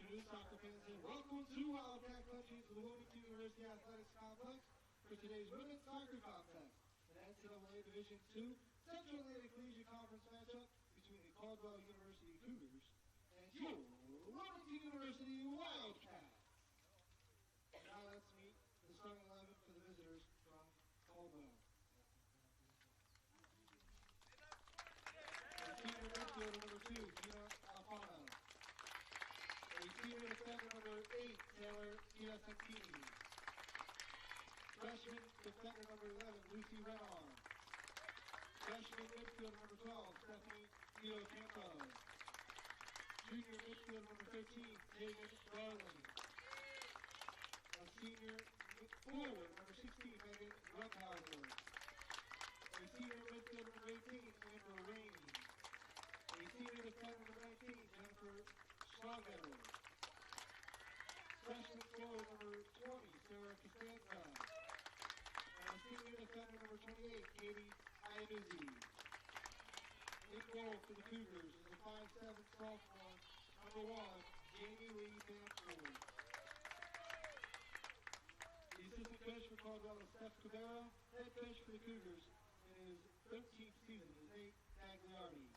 afternoon, soccer fans, and welcome to Wildcat Country to the Wilmington University Athletics Complex for today's women's soccer contest, an NCAA Division II Central Atlantic Collegiate Conference matchup between the Caldwell University Cougars and your Wilmington University Wildcats. Now let's meet the starting 11 for the visitors from Caldwell. A senior midfielder number 2, Gina Alfano. A senior defender number 8, Taylor Piacentini. Freshman defender number 11, Lucy Renard. Freshman midfielder number 12, Stephanie Dio Campo. Junior midfielder number 13, Megan Darling. A senior forward number 16, Megan Ruckhauser. A senior midfielder number 18, Amber Rainey. A senior defender number 19, Jennifer Schlager. Freshman forward number 20, Sarah Costanza. And a senior defender number 28, Katie Iaduzzi. In goal for the Cougars is a 5'7" sophomore, number 1, Jamie Lee Danford. The assistant coach for Caldwell is Steph Cabero. Head coach for the Cougars in his 13th season is Nate Gagliardi.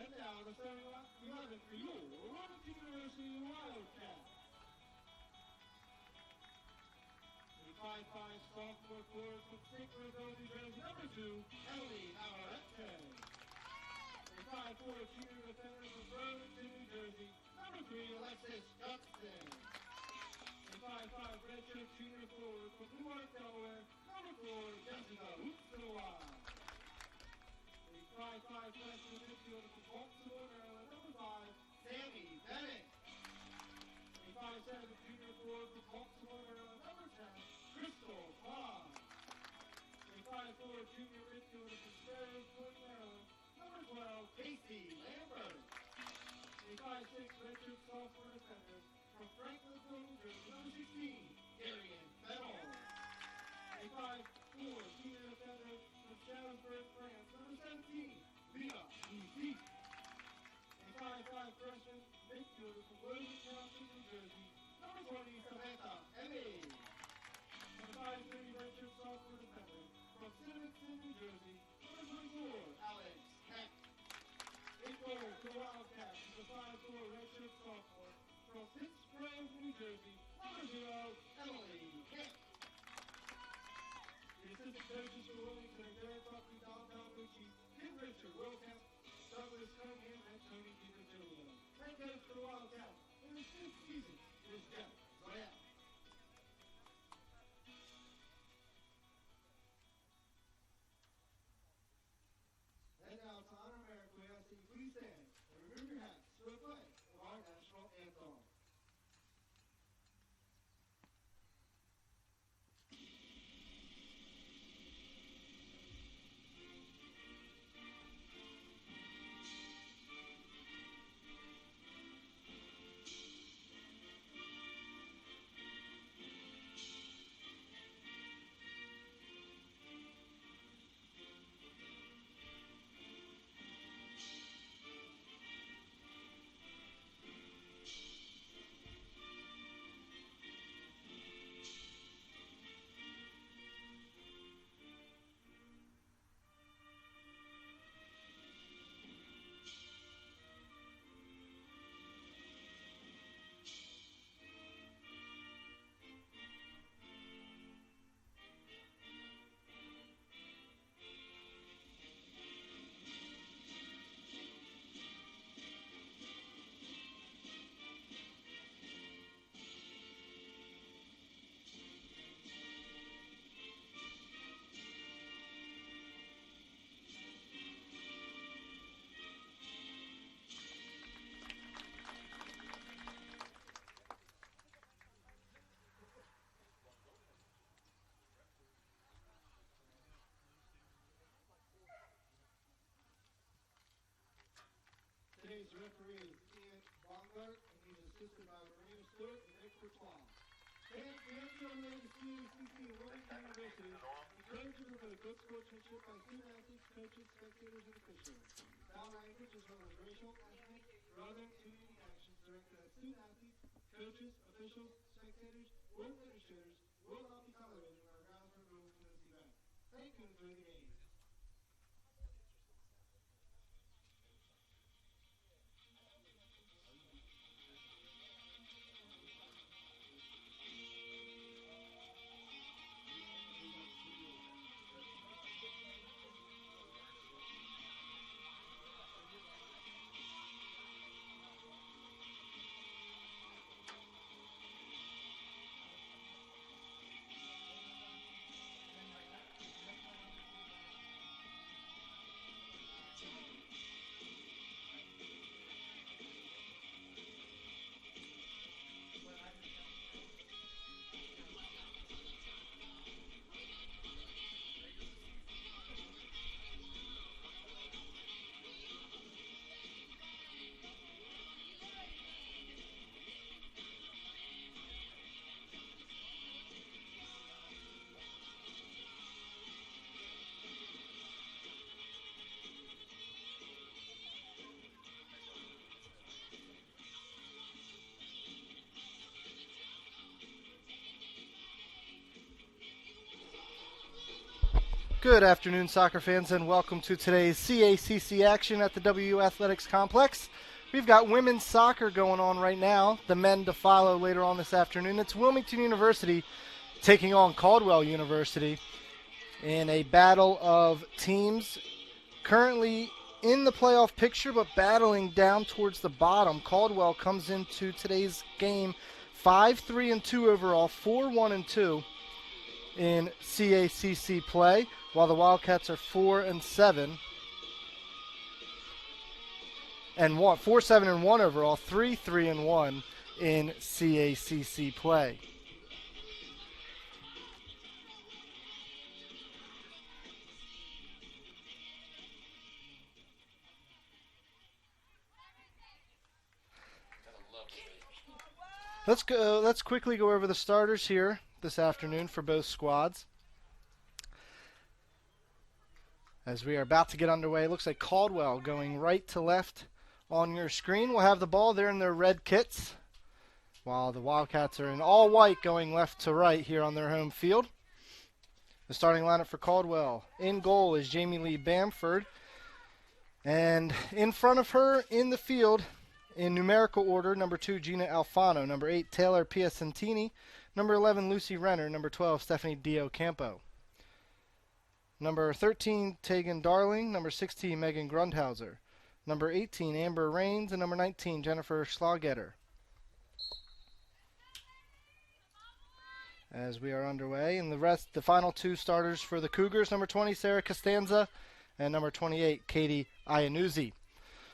And now the starting 11 for your Wilmington University Wildcats. A 5'5" sophomore forward from St. Louis, New Jersey, number 2, Emily Amarette. A 5'4" junior defender from Burlington, New Jersey, number 3, Alexis Judson. A 5'5" redshirt junior forward from Newark, Delaware, number 4, Jessica Utsuwa. A 5'5" freshman midfielder from Baltimore, Maryland, number 5, Sammy Bennett. A 5'7" junior forward from Baltimore, Maryland, number 10, Crystal Cobb. A 5'4" junior midfielder from Sparrowsburg, Maryland, number 12, Casey Lambert. A 5'6" redshirt sophomore defender from Franklinville, New Jersey, number 16, Darian Fennell. A 5'4" senior defender from Sparrowsburg, France, number 17, Leah Boutique. A 5'5" freshman midfielder from Wilmington, New Jersey, number 20, Samantha Emmy. And a 5'3" redshirt sophomore defender from Civicston, New Jersey, number 24, Alex Heck. In goal for the Wildcats is a 5'4" redshirt sophomore from Pittsburgh, New Jersey, number 0, Emily Heck. The assistant coaches for Wilmington are Derek Buckley, Don Dalbucci, Kim Richard, Will Kemp, Douglas Cunningham, and Tony DiVigilio. Head coach for the Wildcats in his 5th season is Jeff Zoya. And now to honor America, we ask that you please stand and remove your hats for the play of our national anthem. Today's referee is Ian Bongart, and he's assisted by Marina Stewart and Nick Courtois. And the NCAA CACC Wilmington University encourages the good sportsmanship by student athletes, coaches, spectators, and officials. Foul language as well as racial, ethnic, or other community actions directed at student athletes, coaches, officials, spectators, or administrators will not be tolerated in our grounds for Wilmington this event. Thank you and enjoy the game. Good afternoon, soccer fans, and welcome to today's CACC action at the WU Athletics Complex. We've got women's soccer going on right now, the men to follow later on this afternoon. It's Wilmington University taking on Caldwell University in a battle of teams currently in the playoff picture but battling down towards the bottom. Caldwell comes into today's game 5-3-2 overall, 4-1-2 in CACC play, while the Wildcats are 4-7 and 4-7-1 overall, 3-3-1 in CACC play. Let's quickly go over the starters here this afternoon for both squads. As we are about to get underway, it looks like Caldwell going right to left on your screen. We'll have the ball there in their red kits, while the Wildcats are in all white going left to right here on their home field. The starting lineup for Caldwell. In goal is Jamie Lee Bamford. And in front of her in the field, in numerical order, number 2, Gina Alfano. Number 8, Taylor Piacentini. Number 11, Lucy Renner. Number 12, Stephanie Diocampo. Number 13, Tegan Darling. Number 16, Megan Grundhauser. Number 18, Amber Rains. And number 19, Jennifer Schlagetter. As we are underway, and the final two starters for the Cougars, number 20, Sarah Costanza, and number 28, Katie Iannuzzi.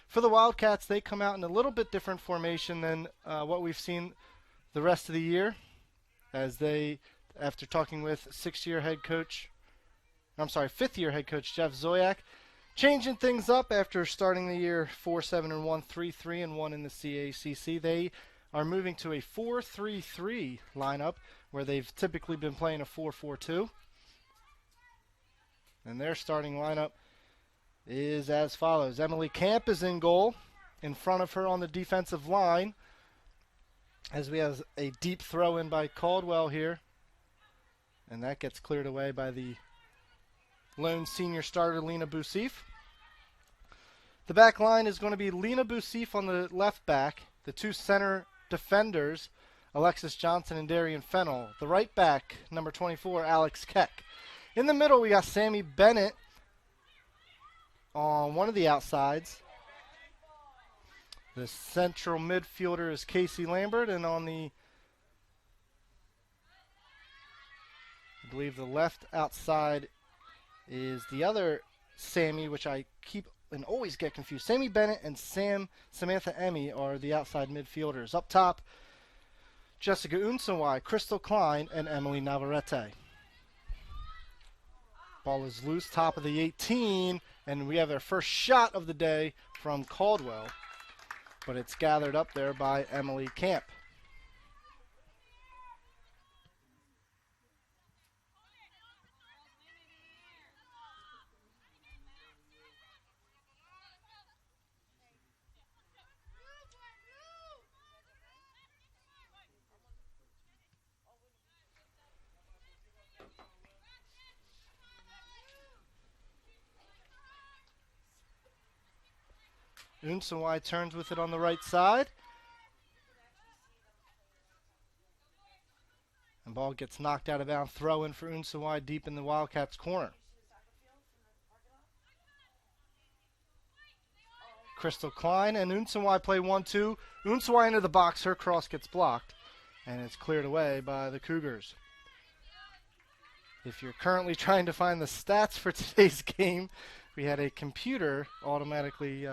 For the Wildcats, they come out in a little bit different formation than what we've seen the rest of the year, as they, after talking with fifth-year head coach Jeff Zoyak, changing things up after starting the year 4-7-1, 3-3-1 in the CACC. They are moving to a 4-3-3 lineup, where they've typically been playing a 4-4-2. And their starting lineup is as follows. Emily Camp is in goal. In front of her on the defensive line, as we have a deep throw in by Caldwell here. And that gets cleared away by the lone senior starter, Lena Bousif. The back line is going to be Lena Bousif on the left back. The two center defenders, Alexis Johnson and Darian Fennell. The right back, number 24, Alex Keck. In the middle, we got Sammy Bennett on one of the outsides. The central midfielder is Casey Lambert, and on the, I believe the left outside is the other Sammy, which I keep and always get confused. Sammy Bennett and Samantha Emmy are the outside midfielders. Up top, Jessica Unsawai, Crystal Klein, and Emily Navarrete. Ball is loose, top of the 18, and we have our first shot of the day from Caldwell, but it's gathered up there by Emily Camp. Unsawai turns with it on the right side. And ball gets knocked out of bounds. Throw in for Unsawai deep in the Wildcats' corner. Crystal Klein and Unsawai play 1-2. Unsawai into the box. Her cross gets blocked. And it's cleared away by the Cougars. If you're currently trying to find the stats for today's game, we had a computer automatically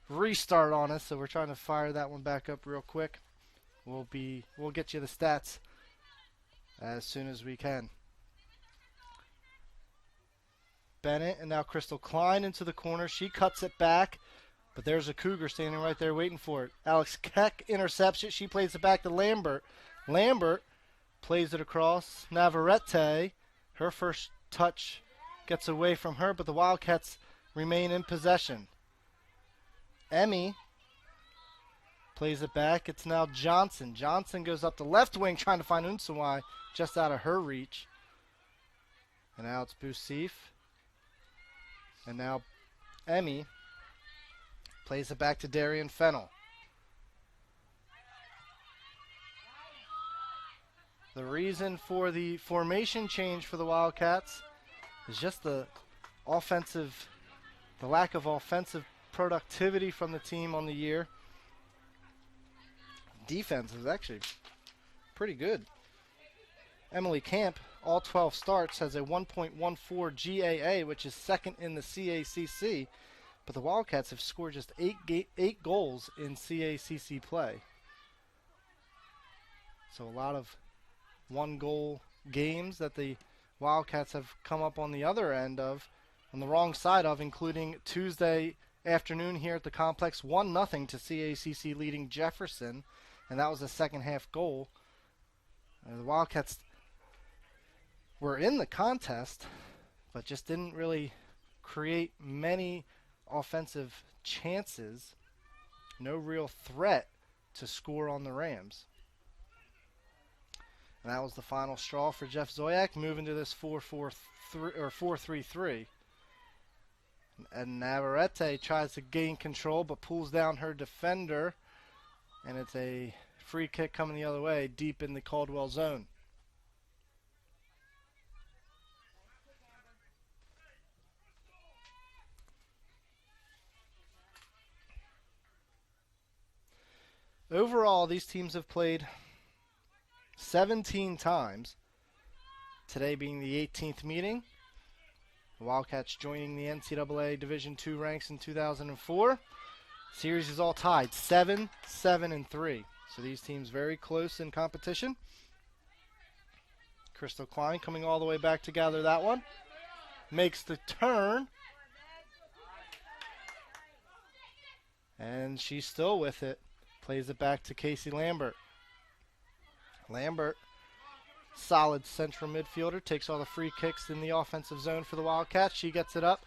restart on us, so we're trying to fire that one back up real quick. We'll get you the stats as soon as we can. Bennett and now Crystal Klein into the corner. She cuts it back, but there's a Cougar standing right there waiting for it. Alex Keck intercepts it. She plays it back to Lambert. Lambert plays it across. Navarrete, her first touch gets away from her, but the Wildcats remain in possession. Emmy plays it back. It's now Johnson. Johnson goes up the left wing trying to find Unsawai just out of her reach. And now it's Bousif. And now Emmy plays it back to Darian Fennell. The reason for the formation change for the Wildcats is just the lack of offensive productivity from the team on the year. Defense is actually pretty good. Emily Camp, all 12 starts, has a 1.14 GAA, which is second in the CACC. But the Wildcats have scored just 8 goals in CACC play. So a lot of one-goal games that the Wildcats have come up on the other end of, on the wrong side of, including Tuesday afternoon here at the complex, 1-0 to CACC leading Jefferson, and that was a second-half goal. The Wildcats were in the contest, but just didn't really create many offensive chances. No real threat to score on the Rams. And that was the final straw for Jeff Zoyak, moving to this 4-3-3. And Navarrete tries to gain control, but pulls down her defender. And it's a free kick coming the other way, deep in the Caldwell zone. Overall, these teams have played 17 times, today being the 18th meeting. The Wildcats joining the NCAA Division II ranks in 2004. Series is all tied, 7-7-3. So these teams very close in competition. Crystal Klein coming all the way back to gather that one. Makes the turn. And she's still with it. Plays it back to Casey Lambert. Lambert, solid central midfielder, takes all the free kicks in the offensive zone for the Wildcats. She gets it up.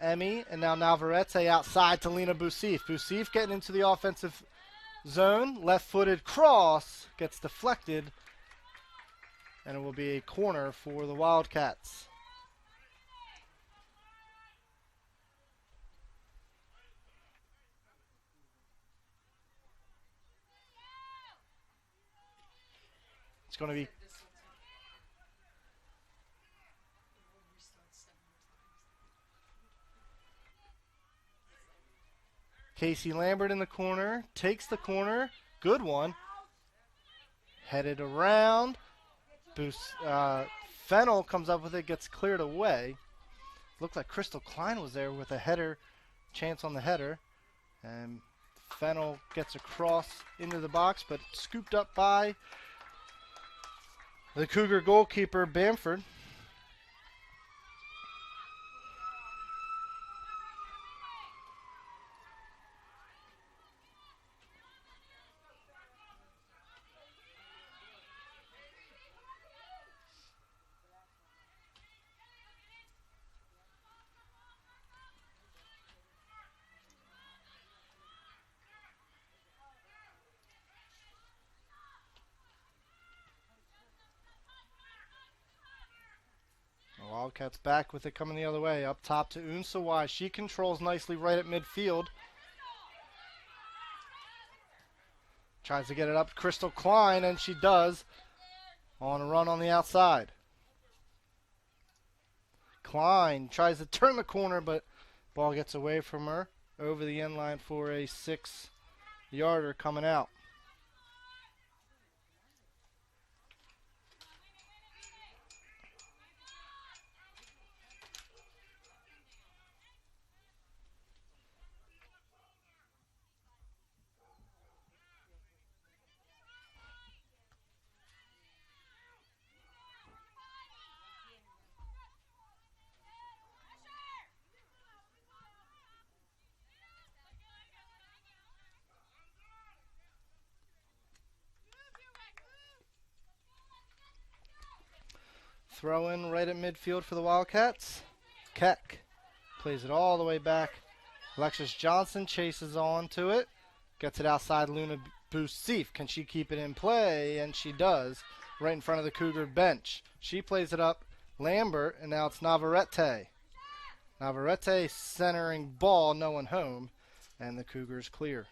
Emmy, and now Navarrete outside to Lena Bousif. Bousif getting into the offensive zone. Left-footed cross gets deflected, and it will be a corner for the Wildcats. It's going to be Casey Lambert in the corner, takes the corner, good one. Headed around. Fennell comes up with it, gets cleared away. Looked like Crystal Klein was there with a header, chance on the header. And Fennell gets across into the box, but scooped up by the Cougar goalkeeper, Bamford. Wildcats back with it coming the other way. Up top to Unsawai. She controls nicely right at midfield. Tries to get it up to Crystal Klein, and she does on a run on the outside. Klein tries to turn the corner, but ball gets away from her over the end line for a 6-yarder coming out. Throw in right at midfield for the Wildcats. Keck plays it all the way back. Alexis Johnson chases on to it. Gets it outside Luna Bousif. Can she keep it in play? And she does. Right in front of the Cougar bench. She plays it up. Lambert, and now it's Navarrete. Navarrete centering ball, no one home. And the Cougars clear.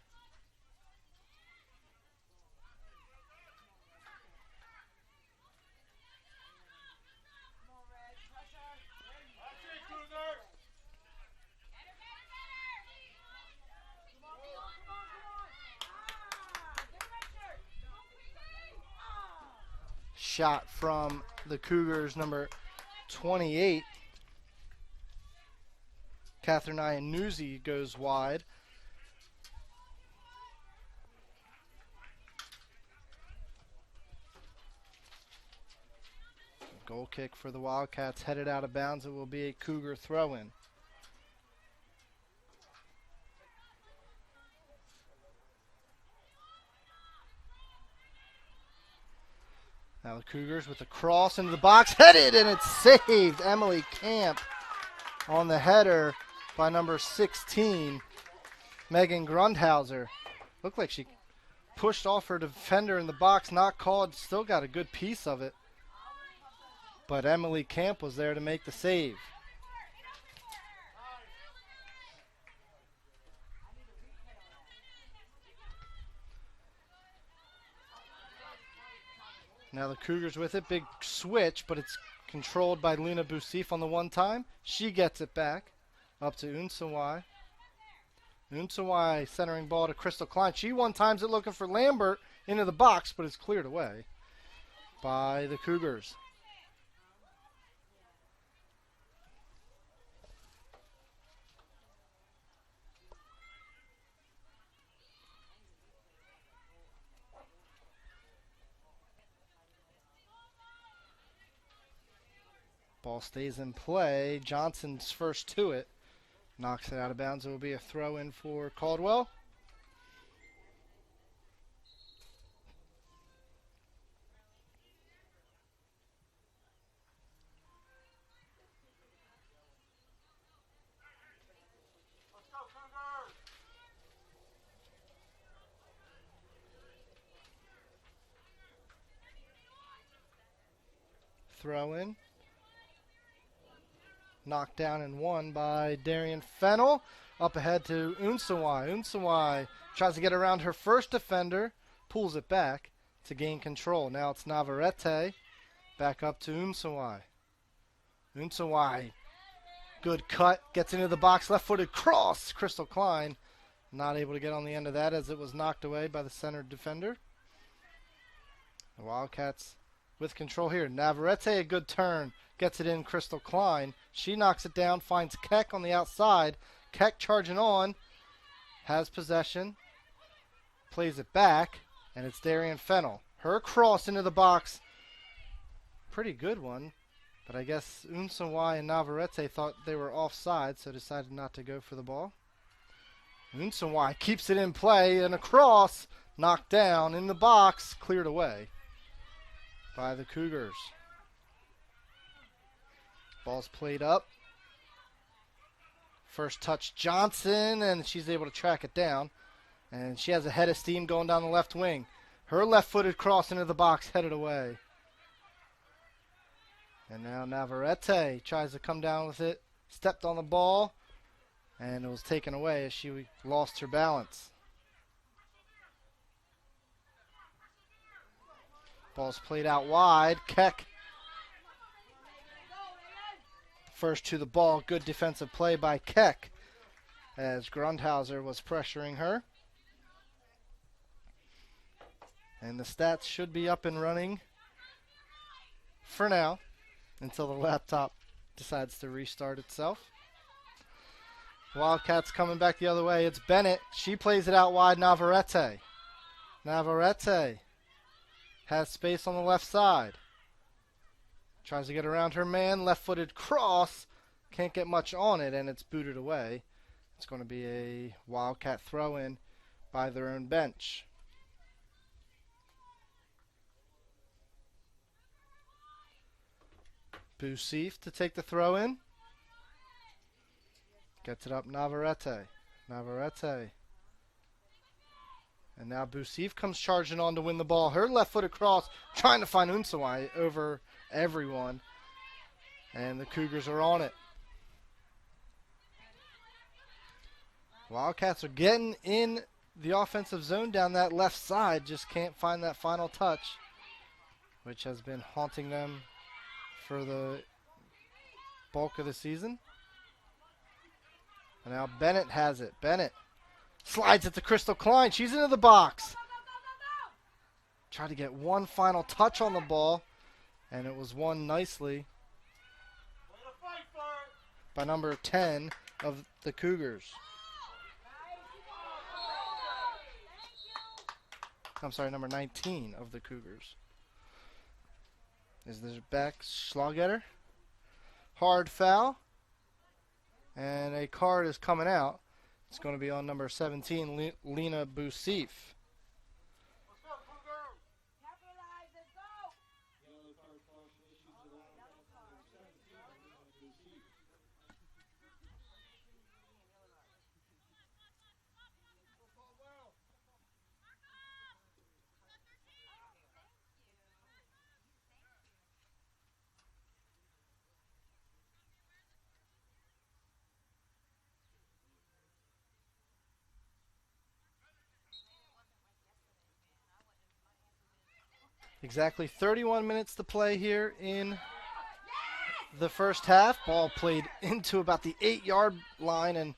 Shot from the Cougars, number 28. Catherine Iannuzzi goes wide. Goal kick for the Wildcats, headed out of bounds. It will be a Cougar throw-in. Now the Cougars with the cross into the box, headed, and it's saved. Emily Camp on the header by number 16, Megan Grundhauser. Looked like she pushed off her defender in the box, not called, still got a good piece of it. But Emily Camp was there to make the save. Now the Cougars with it. Big switch, but it's controlled by Luna Bousif on the one time. She gets it back up to Unsawai. Unsawai centering ball to Crystal Klein. She one-times it looking for Lambert into the box, but it's cleared away by the Cougars. Ball stays in play. Johnson's first to it. Knocks it out of bounds. It will be a throw in for Caldwell. Throw in. Knocked down and won by Darian Fennell. Up ahead to Unsawai. Unsawai tries to get around her first defender. Pulls it back to gain control. Now it's Navarrete. Back up to Unsawai. Unsawai. Good cut. Gets into the box. Left-footed cross. Crystal Klein not able to get on the end of that as it was knocked away by the center defender. The Wildcats with control here. Navarrete, a good turn. Gets it in, Crystal Klein. She knocks it down, finds Keck on the outside. Keck charging on, has possession, plays it back, and it's Darian Fennell. Her cross into the box, pretty good one, but I guess Unsawai and Navarrete thought they were offside, so decided not to go for the ball. Unsawai keeps it in play, and a cross, knocked down in the box, cleared away by the Cougars. Ball's played up. First touch Johnson, and she's able to track it down. And she has a head of steam going down the left wing. Her left-footed cross into the box, headed away. And now Navarrete tries to come down with it. Stepped on the ball, and it was taken away as she lost her balance. Ball's played out wide. Keck first to the ball. Good defensive play by Keck as Grundhauser was pressuring her. And the stats should be up and running for now until the laptop decides to restart itself. Wildcats coming back the other way. It's Bennett. She plays it out wide. Navarrete. Navarrete has space on the left side. Tries to get around her man. Left-footed cross. Can't get much on it, and it's booted away. It's going to be a Wildcat throw-in by their own bench. Bousif to take the throw in. Gets it up Navarrete. Navarrete. And now Bousif comes charging on to win the ball. Her left-footed cross trying to find Unsawai over everyone. And the Cougars are on it. Wildcats are getting in the offensive zone down that left side. Just can't find that final touch, which has been haunting them for the bulk of the season. And now Bennett has it. Bennett slides it to Crystal Klein. She's into the box. Tried to get one final touch on the ball, and it was won nicely by number 10 of the Cougars. I'm sorry, number 19 of the Cougars. Is this back Schlagetter? Hard foul. And a card is coming out. It's going to be on number 17, Lena Bousif. Exactly 31 minutes to play here in the first half. Ball played into about the 8-yard line, and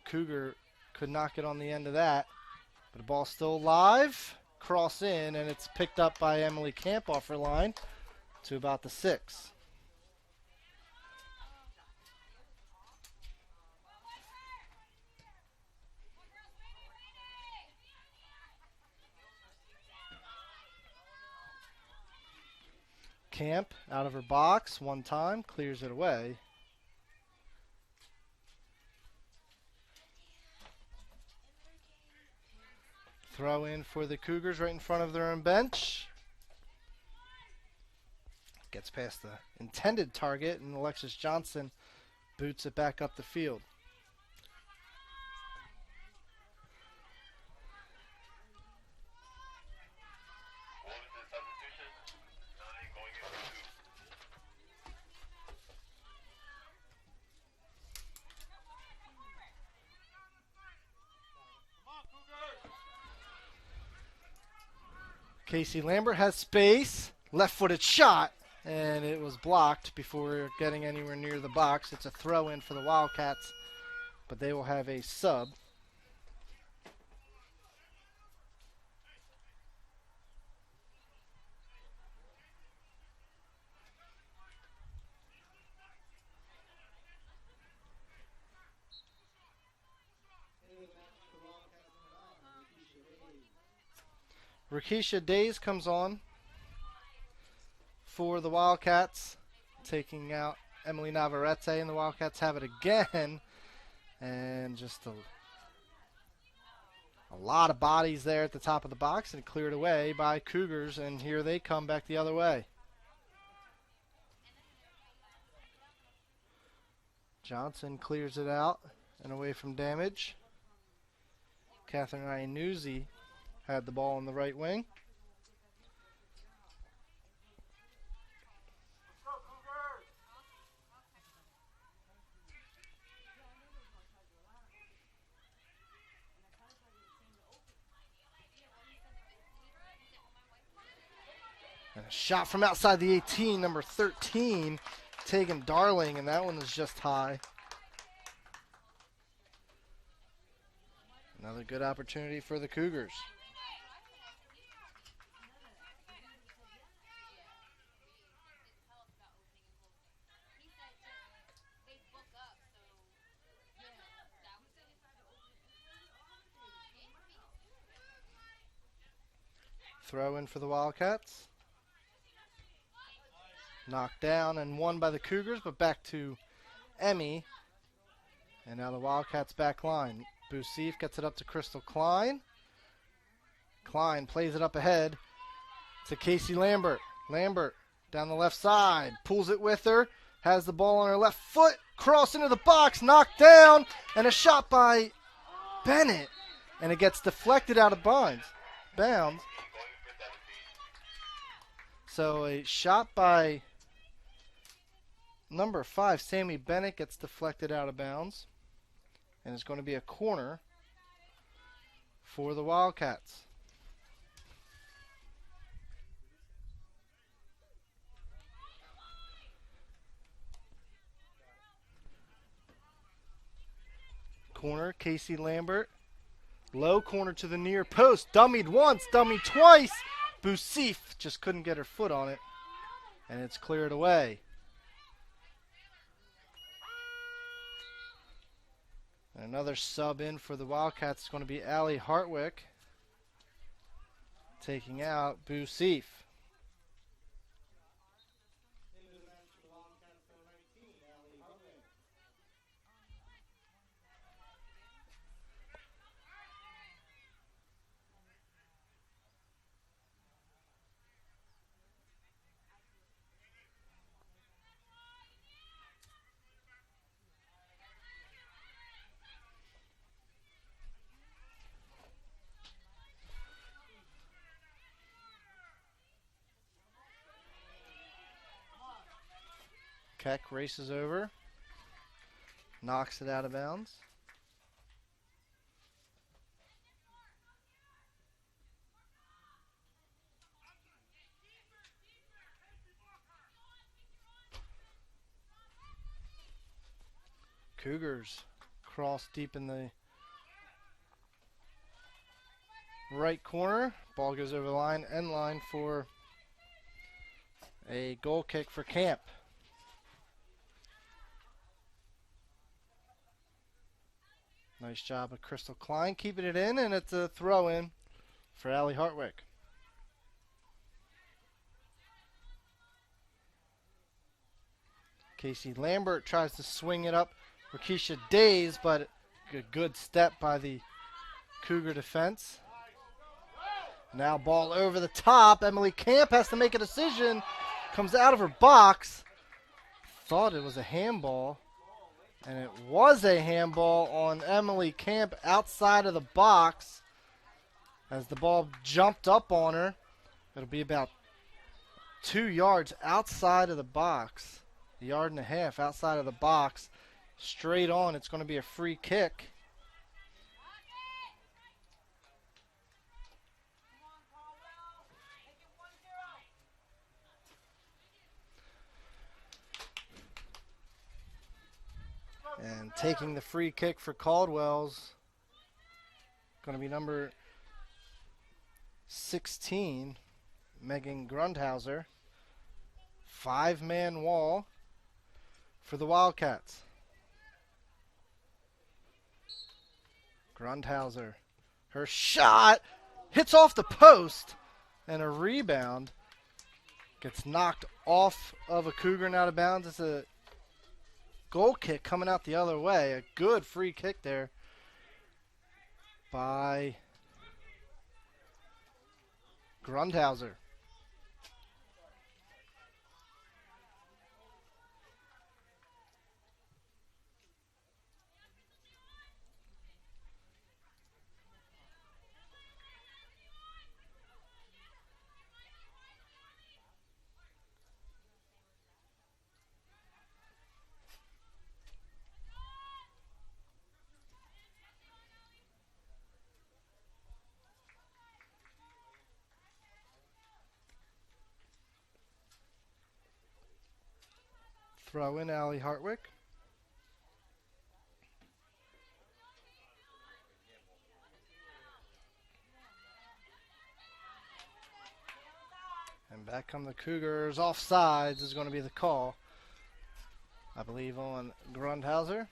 Cougar could not get on the end of that. But the ball's still live. Cross in, and it's picked up by Emily Camp off her line to about the 6. Camp out of her box one time, clears it away. Throw in for the Cougars right in front of their own bench. Gets past the intended target, and Alexis Johnson boots it back up the field. Casey Lambert has space, left-footed shot, and it was blocked before getting anywhere near the box. It's a throw-in for the Wildcats, but they will have a sub. Rakisha Days comes on for the Wildcats, taking out Emily Navarrete, and the Wildcats have it again. And just a lot of bodies there at the top of the box, and cleared away by Cougars, and here they come back the other way. Johnson clears it out and away from damage. Catherine Iannuzzi had the ball on the right wing. Shot from outside the 18, number 13, Tegan Darling, and that one was just high. Another good opportunity for the Cougars. Throw in for the Wildcats. Knocked down and won by the Cougars, but back to Emmy. And now the Wildcats back line. Bousif gets it up to Crystal Klein. Klein plays it up ahead to Casey Lambert. Lambert down the left side. Pulls it with her. Has the ball on her left foot. Cross into the box. Knocked down. And a shot by Bennett. And it gets deflected out of bounds. So a shot by number 5, Sammy Bennett, gets deflected out of bounds. And it's going to be a corner for the Wildcats. Corner, Casey Lambert. Low corner to the near post. Dummied once, dummied twice. Bousif just couldn't get her foot on it. And it's cleared away. And another sub in for the Wildcats is going to be Allie Hartwick. Taking out Bousif. Keck races over, knocks it out of bounds. Cougars cross deep in the right corner. Ball goes over the line, end line for a goal kick for Camp. Nice job of Crystal Klein keeping it in, and it's a throw in for Allie Hartwick. Casey Lambert tries to swing it up for Keisha Days, but a good step by the Cougar defense. Now ball over the top. Emily Camp has to make a decision. Comes out of her box. Thought it was a handball. And it was a handball on Emily Camp outside of the box as the ball jumped up on her. It'll be about 2 yards outside of the box, a yard and a half outside of the box. Straight on, it's going to be a free kick. And taking the free kick for Caldwell's going to be number 16, Megan Grundhauser. 5-man wall for the Wildcats. Grundhauser, her shot hits off the post, and a rebound gets knocked off of a Cougar and out of bounds. It's a goal kick coming out the other way. A good free kick there by Grundhauser. throw in Allie Hartwick. And back come the Cougars. Offsides is going to be the call, I believe, on Grundhauser.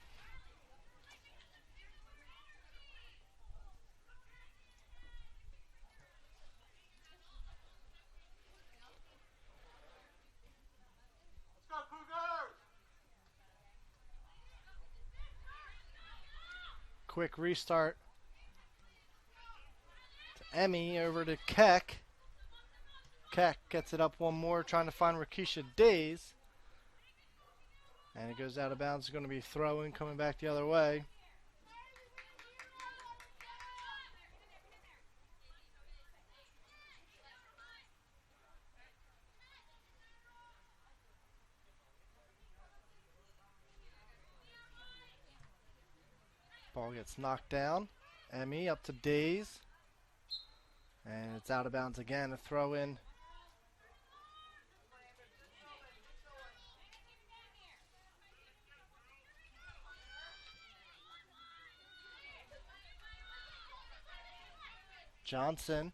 Quick restart to Emmy, over to Keck. Keck gets it up one more, trying to find Rakisha Days. And it goes out of bounds. It's going to be throwing, coming back the other way. Ball gets knocked down. Emmy up to Days. And it's out of bounds again. A throw in. Johnson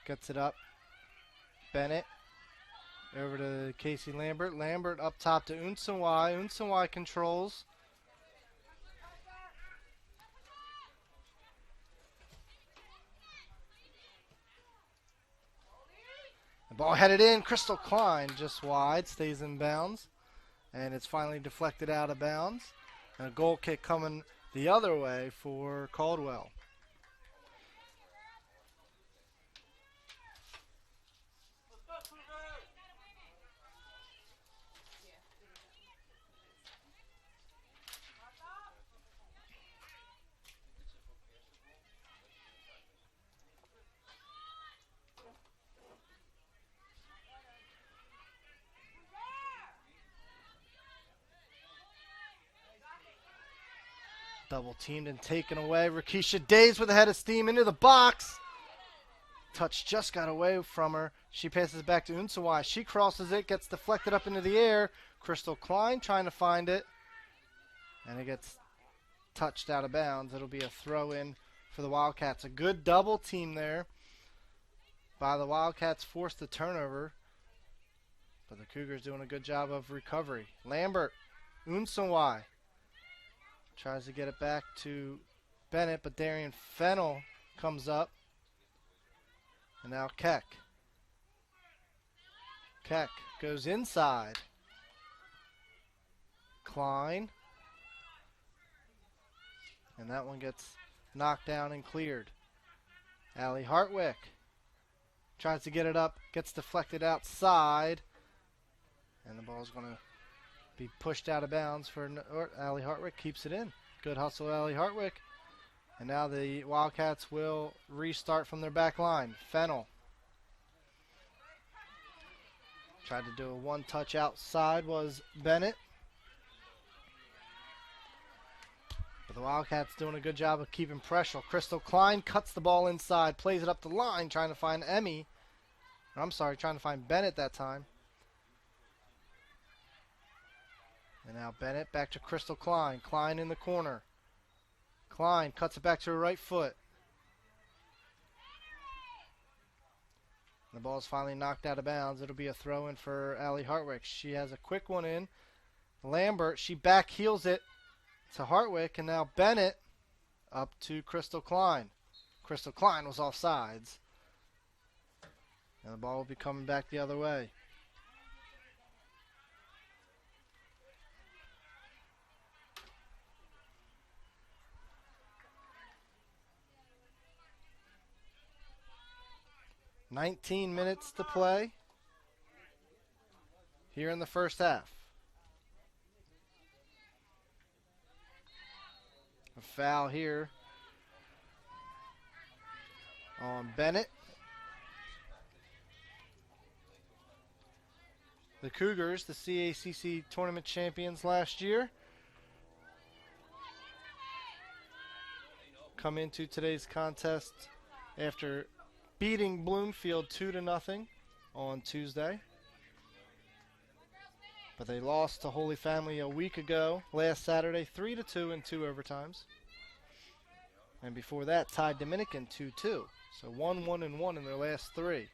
gets it up. Bennett over to Casey Lambert. Lambert up top to Unsanwai. Unsanwai controls. The ball headed in. Crystal Klein just wide. Stays in bounds. And it's finally deflected out of bounds. And a goal kick coming the other way for Caldwell. Double teamed and taken away. Rakisha Days with a head of steam into the box. Touch just got away from her. She passes back to Unsawai. She crosses it, gets deflected up into the air. Crystal Klein trying to find it. And it gets touched out of bounds. It'll be a throw in for the Wildcats. A good double team there by the Wildcats, forced the turnover. But the Cougars doing a good job of recovery. Lambert, Unsawai. Tries to get it back to Bennett, but Darian Fennell comes up. And now Keck. Keck goes inside. Klein. And that one gets knocked down and cleared. Allie Hartwick tries to get it up, gets deflected outside. And the ball's going to be pushed out of bounds for Allie Hartwick. Keeps it in. Good hustle, Allie Hartwick. And now the Wildcats will restart from their back line. Fennell tried to do a one-touch outside was Bennett. But the Wildcats doing a good job of keeping pressure. Crystal Klein cuts the ball inside, plays it up the line, trying to find Emmy. Trying to find Bennett that time. And now Bennett back to Crystal Klein. Klein in the corner. Klein cuts it back to her right foot. The ball's finally knocked out of bounds. It'll be a throw in for Allie Hartwick. She has a quick one in. Lambert, she back heels it to Hartwick. And now Bennett up to Crystal Klein. Crystal Klein was offsides. And the ball will be coming back the other way. $19 minutes to play here in the first half. A foul here on Bennett. The Cougars, the CACC tournament champions last year, come into today's contest after beating Bloomfield 2-0 on Tuesday. But they lost to Holy Family a week ago, last Saturday, 3-2 in 2 overtimes. And before that, tied Dominican 2-2. So 1-1-1 in their last 3.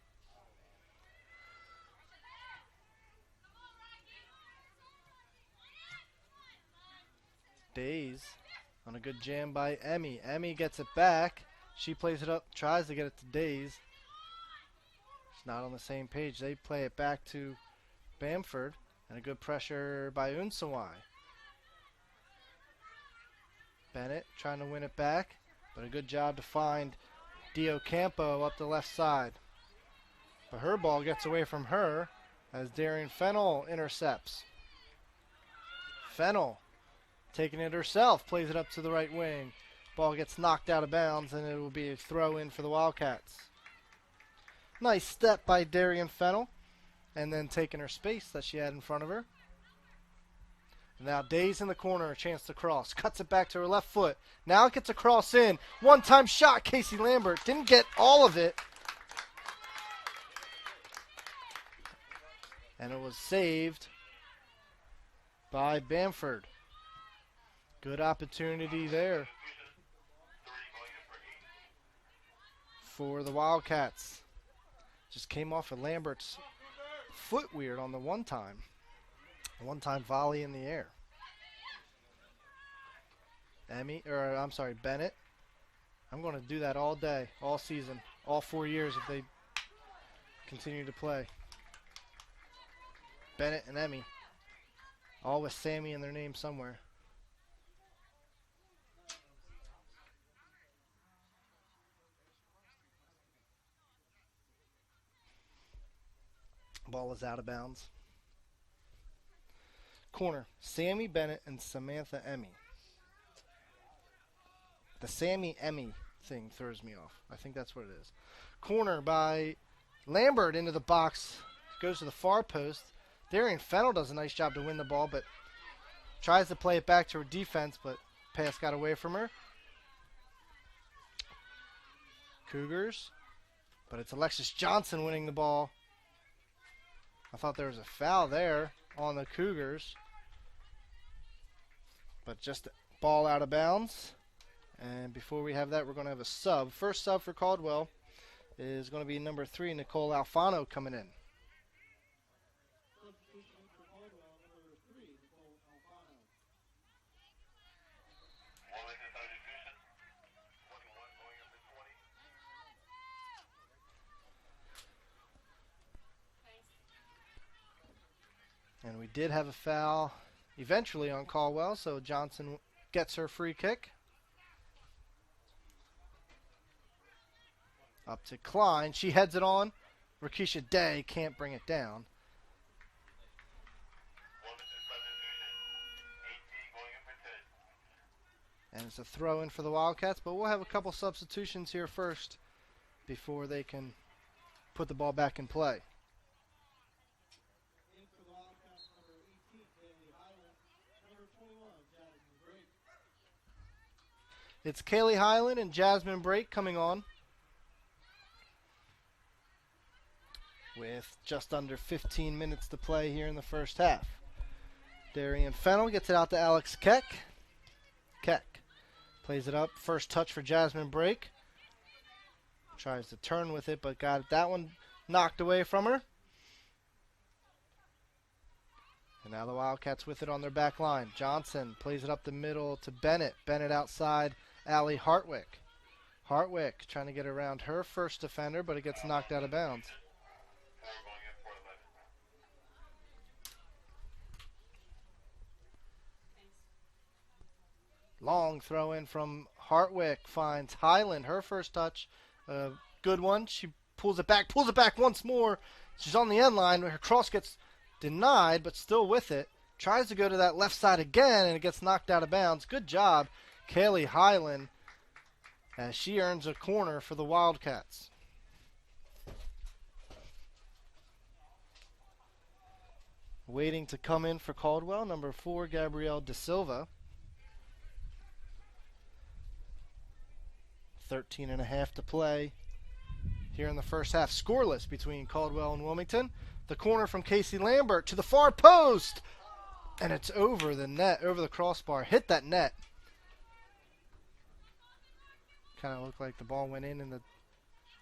Days on a good jam by Emmy. Emmy gets it back. She plays it up, tries to get it to Days. It's not on the same page. They play it back to Bamford. And a good pressure by Unsawai. Bennett trying to win it back, but a good job to find Dio Campo up the left side. But her ball gets away from her as Darian Fennell intercepts. Fennell taking it herself, plays it up to the right wing. Ball gets knocked out of bounds, and it will be a throw in for the Wildcats. Nice step by Darian Fennell. And then taking her space that she had in front of her. And now Days in the corner, a chance to cross. Cuts it back to her left foot. Now it gets a cross in. One-time shot, Casey Lambert. Didn't get all of it. And it was saved by Bamford. Good opportunity there for the Wildcats. Just came off of Lambert's foot weird on the one-time volley in the air. Bennett. I'm going to do that all day, all season, all 4 years if they continue to play. Bennett and Emmy, all with Sammy in their name somewhere. Ball is out of bounds. Corner, Sammy Bennett and Samantha Emmy. The Sammy Emmy thing throws me off. I think that's what it is. Corner by Lambert into the box. Goes to the far post. Darian Fennell does a nice job to win the ball, but tries to play it back to her defense, but pass got away from her. Cougars. But it's Alexis Johnson winning the ball. I thought there was a foul there on the Cougars. But just ball out of bounds. And before we have that, we're going to have a sub. First sub for Caldwell is going to be number 3, Nicole Alfano, coming in. Substitution for Caldwell, number 3, Nicole Alfano. Wilmington substitution. 21 going up to 20. And we did have a foul eventually on Caldwell, so Johnson gets her free kick. Up to Klein. She heads it on. Rakisha Day can't bring it down. Wilmington substitution. 18 going up for 10. And it's a throw in for the Wildcats, but we'll have a couple substitutions here first before they can put the ball back in play. In for the Wildcats, number 18, Kaylee Highland. Number 21, Jasmine Brake. It's Kaylee Highland and Jasmine Brake coming on with just under 15 minutes to play here in the first half. Darian Fennell gets it out to Alex Keck. Keck plays it up. First touch for Jasmine Brake. Tries to turn with it, but got that one knocked away from her. And now the Wildcats with it on their back line. Johnson plays it up the middle to Bennett. Bennett outside, Allie Hartwick. Hartwick trying to get around her first defender, but it gets knocked out of bounds. 4 going in for 11. Long throw in from Hartwick finds Highland. Her first touch, good one. She pulls it back once more. She's on the end line. Her cross gets denied, but still with it. Tries to go to that left side again, and it gets knocked out of bounds. Good job, Kaylee Highland, as she earns a corner for the Wildcats. Waiting to come in for Caldwell, number 4, Gabrielle De Silva. 13.5 to play here in the first half. Scoreless between Caldwell and Wilmington. The corner from Casey Lambert to the far post. And it's over the net, over the crossbar. Hit that net. Kind of looked like the ball went in the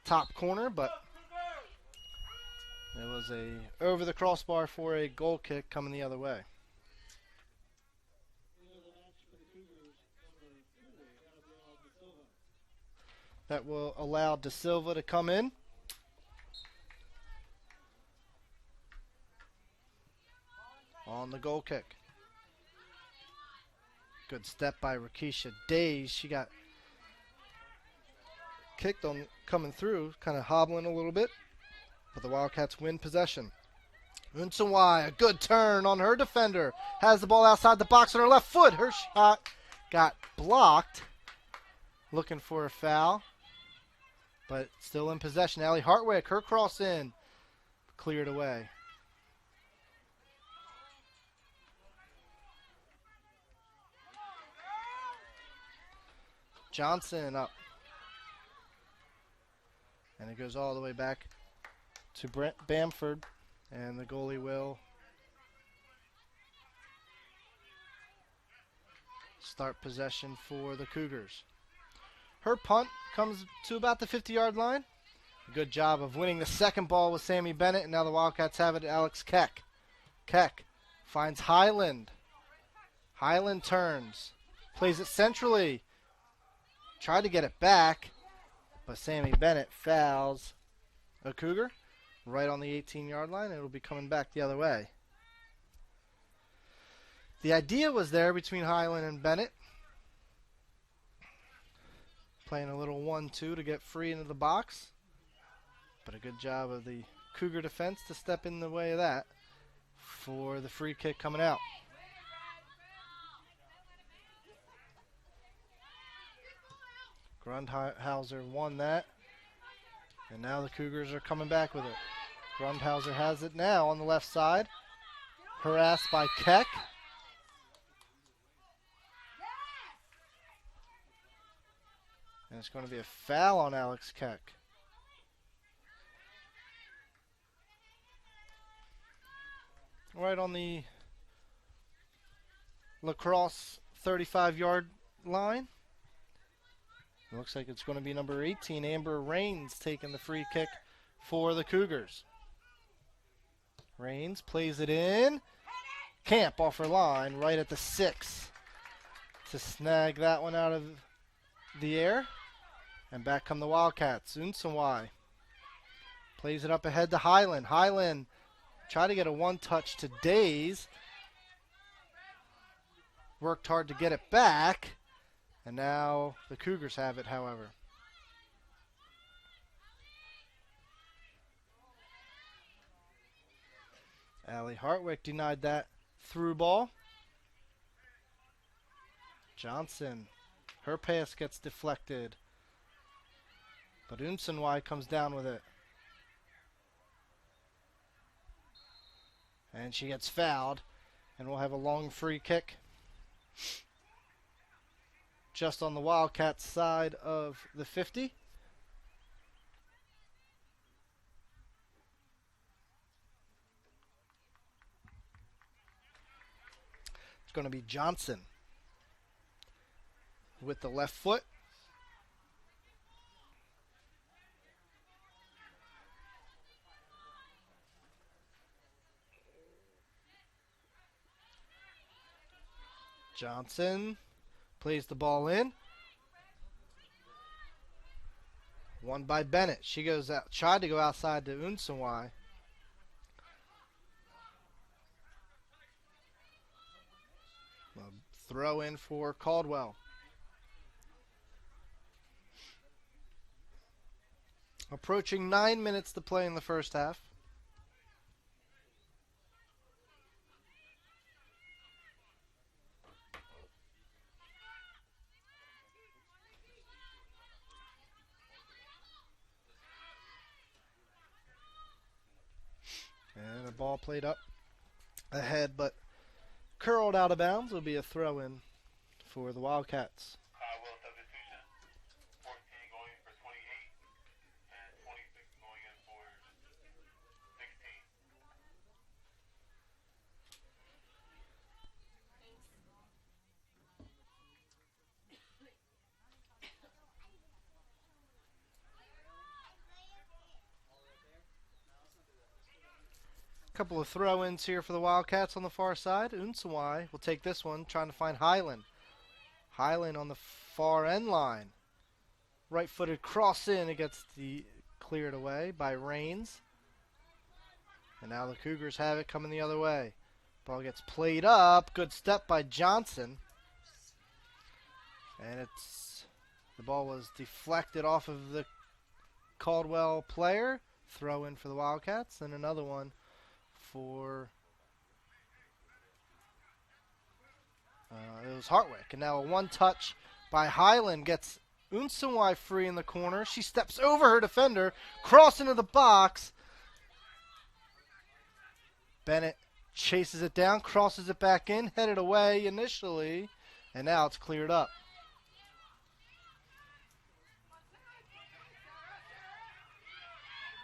top corner, but it was a over the crossbar for a goal kick coming the other way. That will allow De Silva to come in. On the goal kick. Good step by Rakisha Days. She got kicked on coming through, kind of hobbling a little bit. But the Wildcats win possession. Unsawai, a good turn on her defender. Has the ball outside the box on her left foot. Her shot got blocked. Looking for a foul. But still in possession. Allie Hartwick, her cross in. Cleared away. Johnson up. And it goes all the way back to Brent Bamford. And the goalie will start possession for the Cougars. Her punt comes to about the 50-yard line. Good job of winning the second ball with Sammy Bennett. And now the Wildcats have it, Alex Keck. Keck finds Highland. Highland turns. Plays it centrally. Tried to get it back, but Sammy Bennett fouls a Cougar right on the 18-yard line. It'll be coming back the other way. The idea was there between Highland and Bennett. Playing a little 1-2 to get free into the box. But a good job of the Cougar defense to step in the way of that for the free kick coming out. Grundhauser won that. And now the Cougars are coming back with it. Grundhauser has it now on the left side. Harassed by Keck. And it's going to be a foul on Alex Keck. Right on the lacrosse 35-yard line. It looks like it's going to be number 18, Amber Rains, taking the free kick for the Cougars. Rains plays it in. Camp off her line right at the 6 to snag that one out of the air. And back come the Wildcats. Unsawai plays it up ahead to Highland. Highland tried to get a one-touch to Days. Worked hard to get it back. And now the Cougars have it, however. Allie Hartwick denied that through ball. Johnson, her pass gets deflected. But Unsenwai comes down with it. And she gets fouled. And we'll have a long free kick. Just on the Wildcats side of the 50. It's going to be Johnson with the left foot. Johnson plays the ball in. Won by Bennett. She goes out, tried to go outside to Unsawai. Throw in for Caldwell. Approaching 9 minutes to play in the first half. And a ball played up ahead, but curled out of bounds. Will be a throw-in for the Wildcats. Will substitution. 14 going in for 28 and 26 going in for 16. Couple of throw-ins here for the Wildcats on the far side. Unsawai will take this one, trying to find Highland. Highland on the far end line. Right-footed cross in. It gets cleared away by Rains. And now the Cougars have it coming the other way. Ball gets played up. Good step by Johnson. And the ball was deflected off of the Caldwell player. Throw in for the Wildcats. And another one for it was Hartwick. And now a one-touch by Highland gets Unsawai free in the corner. She steps over her defender, cross into the box. Bennett chases it down, crosses it back in, headed away initially, and now it's cleared up.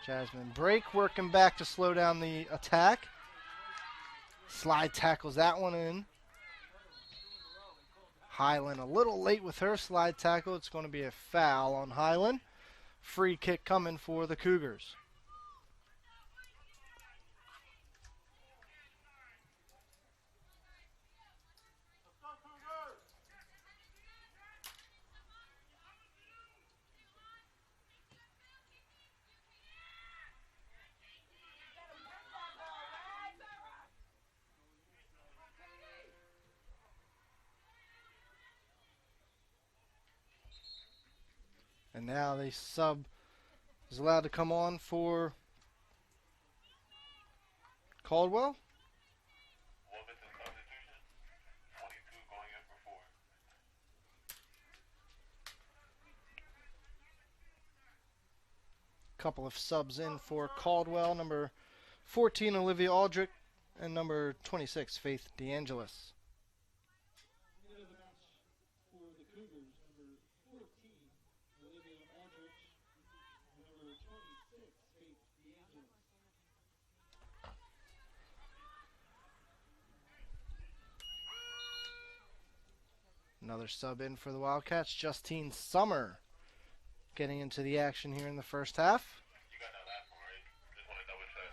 Jasmine Brake working back to slow down the attack. Slide tackles that one in. Highland a little late with her slide tackle. It's going to be a foul on Highland. Free kick coming for the Cougars. And now the sub is allowed to come on for Caldwell. Wilmington substitution. 22 going in for 4. Couple of subs in for Caldwell. Number 14, Olivia Aldrich, and number 26, Faith DeAngelis. Into the match for the Cougars, number 14, Olivia Aldrich, number 26, Faith DeAngelis. Another sub in for the Wildcats, Justine Summer, getting into the action here in the first half. You got that last one, right? Just want to double check.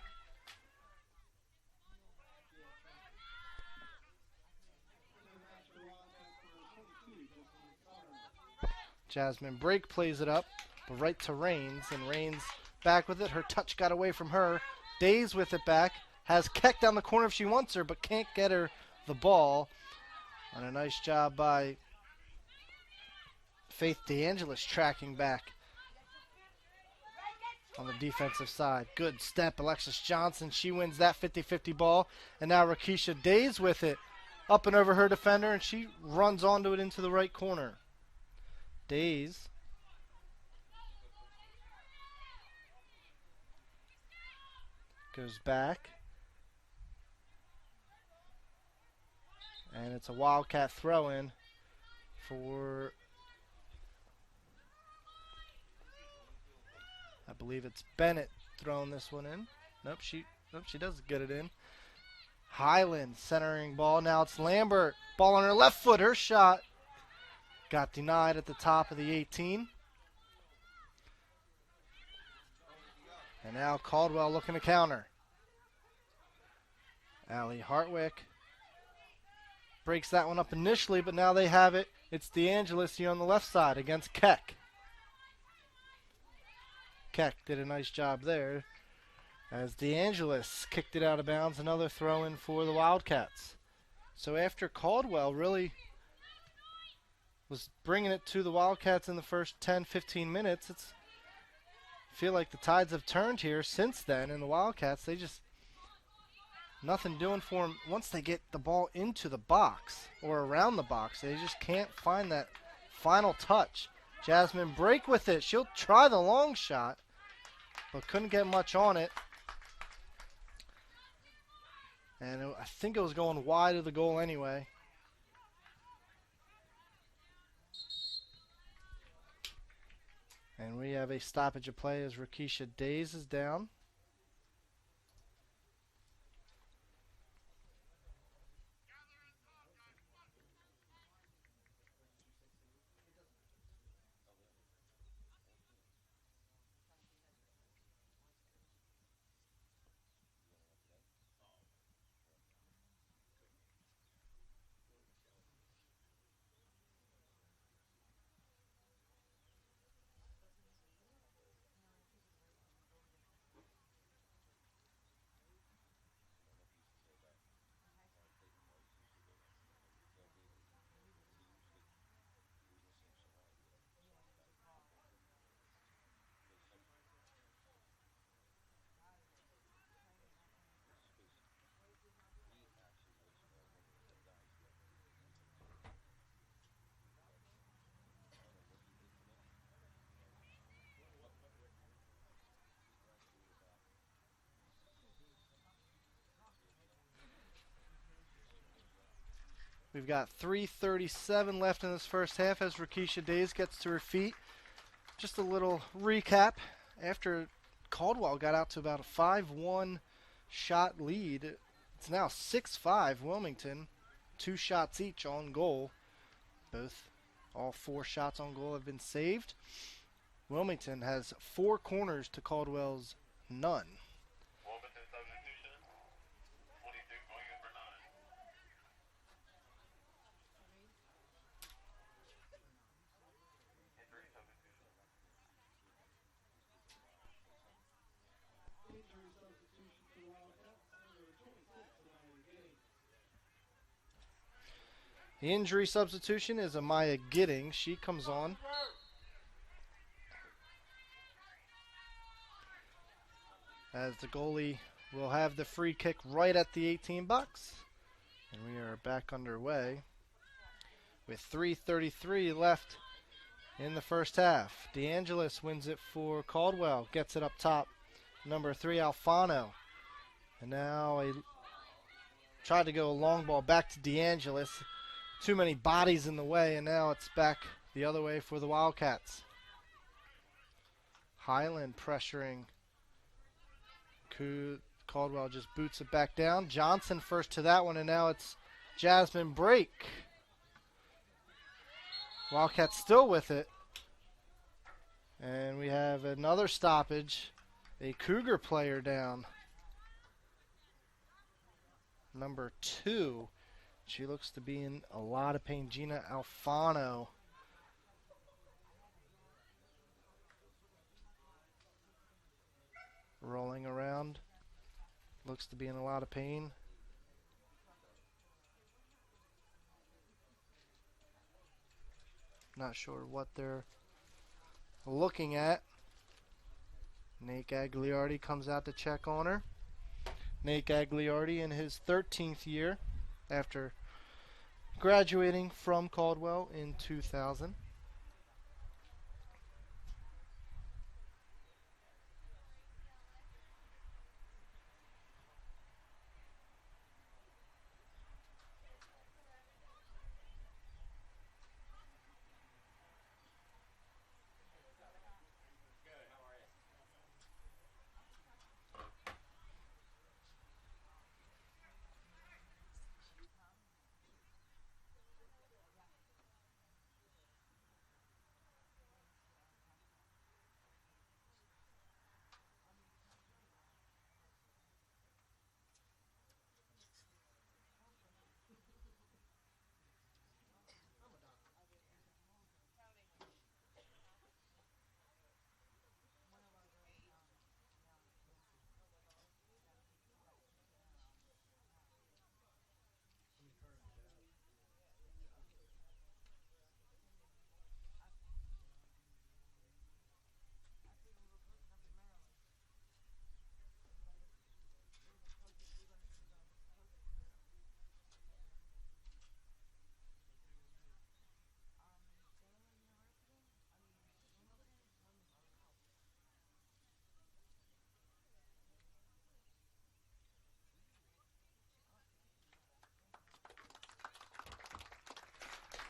Into the match for Wildcats, number 22, Justine Summer. Jasmine Brake plays it up, but right to Rains, and Rains back with it. Her touch got away from her. Days with it back. Has Keck down the corner if she wants her, but can't get her the ball. And a nice job by Faith DeAngelis tracking back on the defensive side. Good step, Alexis Johnson. She wins that 50-50 ball. And now Rakisha Days with it. Up and over her defender, and she runs onto it into the right corner. Days. Goes back. And it's a Wildcat throw-in for, I believe it's Bennett throwing this one in. Nope, she does get it in. Highland centering ball. Now it's Lambert. Ball on her left foot. Her shot got denied at the top of the 18. And now Caldwell looking to counter. Allie Hartwick breaks that one up initially, but now they have it. It's DeAngelis here on the left side against Keck. Keck did a nice job there as DeAngelis kicked it out of bounds. Another throw in for the Wildcats. So after Caldwell really was bringing it to the Wildcats in the first 10-15 minutes, I feel like the tides have turned here since then, and the Wildcats, they just nothing doing for them. Once they get the ball into the box or around the box, they just can't find that final touch. Jasmine Brake with it. She'll try the long shot, but couldn't get much on it. And I think it was going wide of the goal anyway. And we have a stoppage of play as Rakisha Days is down. We've got 3:37 left in this first half as Rakisha Days gets to her feet. Just a little recap. After Caldwell got out to about a 5-1 shot lead, it's now 6-5 Wilmington. 2 shots each on goal. All 4 shots on goal have been saved. Wilmington has 4 corners to Caldwell's none. Wilmington substitution. 22 going in for 9. Injury substitution. Injury substitution for the Wildcats. Number 26, Amaya Giddings. The injury substitution is Amaya Giddings. She comes on. As the goalie will have the free kick right at the 18 box. And we are back underway with 3:33 left in the first half. DeAngelis wins it for Caldwell, gets it up top. Number 3, Alfano. And now tried to go a long ball back to DeAngelis. Too many bodies in the way, and now it's back the other way for the Wildcats. Highland pressuring. Caldwell just boots it back down. Johnson first to that one, and now it's Jasmine Brake. Wildcats still with it. And we have another stoppage. A Cougar player down. Number 2. She looks to be in a lot of pain. Gina Alfano. Rolling around. Looks to be in a lot of pain. Not sure what they're looking at. Nate Gagliardi comes out to check on her. Nate Gagliardi in his 13th year after graduating from Caldwell in 2000.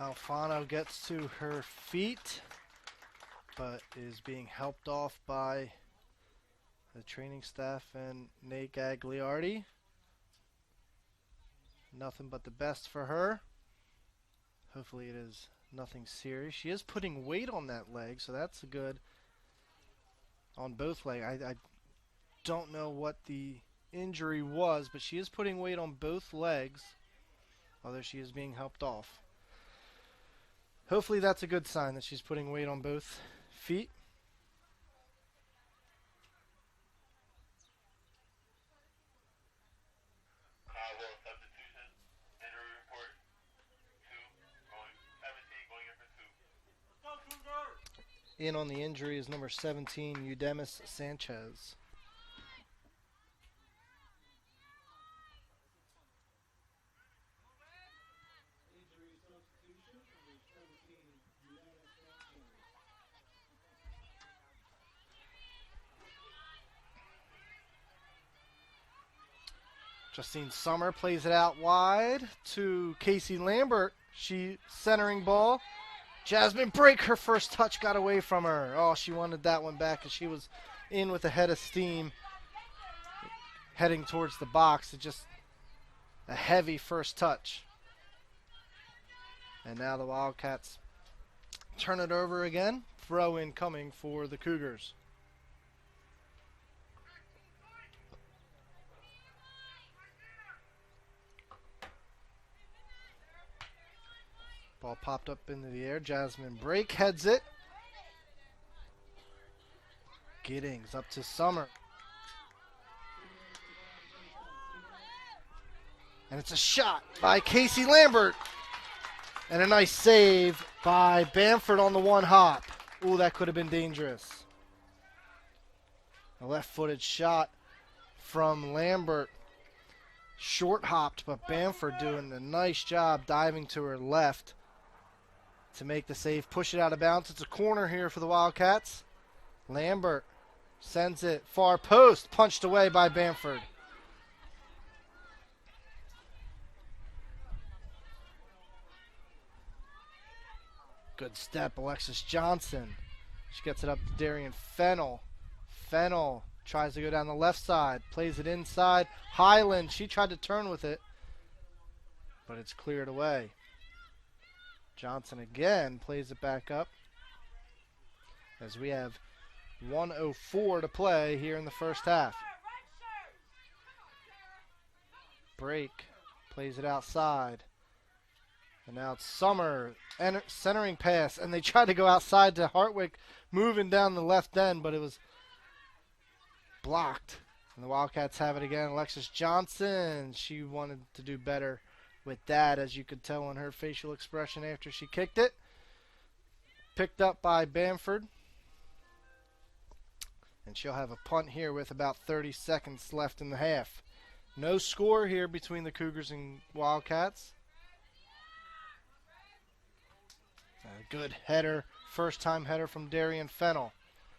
Alfano gets to her feet, but is being helped off by the training staff and Nate Gagliardi. Nothing but the best for her. Hopefully it is nothing serious. She is putting weight on that leg, so that's good. On both legs. I don't know what the injury was, but she is putting weight on both legs, although she is being helped off. Hopefully that's a good sign that she's putting weight on both feet. Caldwell substitution. Injury report. 2 going. 17 going in for 2. Go Cougars! In on the injury is number 17, Eudemis Sanchez. Injury substitution. Number 17, Juliana Sanchez. Justine Summer plays it out wide to Casey Lambert. She centering ball. Jasmine Brake, her first touch got away from her. Oh, she wanted that one back as she was in with a head of steam heading towards the box. It just a heavy first touch. And now the Wildcats turn it over again. Throw in coming for the Cougars. Ball popped up into the air. Jasmine Brake heads it. Giddings up to Summer. And it's a shot by Casey Lambert. And a nice save by Bamford on the one hop. Ooh, that could have been dangerous. A left-footed shot from Lambert. Short hopped, but Bamford doing a nice job diving to her left to make the save, push it out of bounds. It's a corner here for the Wildcats. Lambert sends it far post, punched away by Bamford. Good step, Alexis Johnson. She gets it up to Darian Fennell. Fennell tries to go down the left side, plays it inside. Highland, she tried to turn with it, but it's cleared away. Johnson again plays it back up as we have 1:04 to play here in the first half. Brake plays it outside. And now it's Summer centering pass, and they tried to go outside to Hartwick, moving down the left end, but it was blocked. And the Wildcats have it again. Alexis Johnson, she wanted to do better with that, as you could tell on her facial expression after she kicked it. Picked up by Bamford. And she'll have a punt here with about 30 seconds left in the half. No score here between the Cougars and Wildcats. A good header, first-time header from Darian Fennell.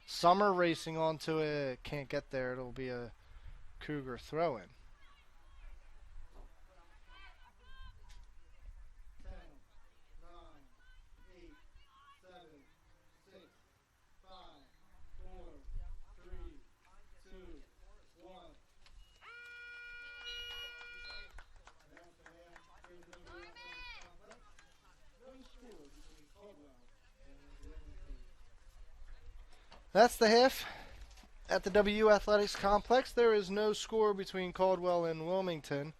Summer racing onto it, can't get there. It'll be a Cougar throw-in. 10, 9, 8, 7, 6, 5, 4, 3, 2, 1. That's the half. There's no complex. No score between Caldwell and Wilmington. That's the half at the W Athletics Complex. There is no score between Caldwell and Wilmington.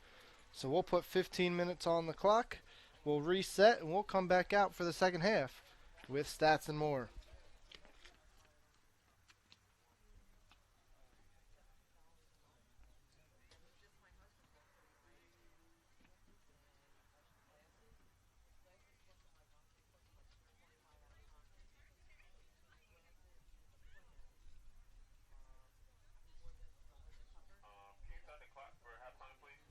So we'll put 15 minutes on the clock. We'll reset, and we'll come back out for the second half with stats and more. Can you start the clock for halftime, please?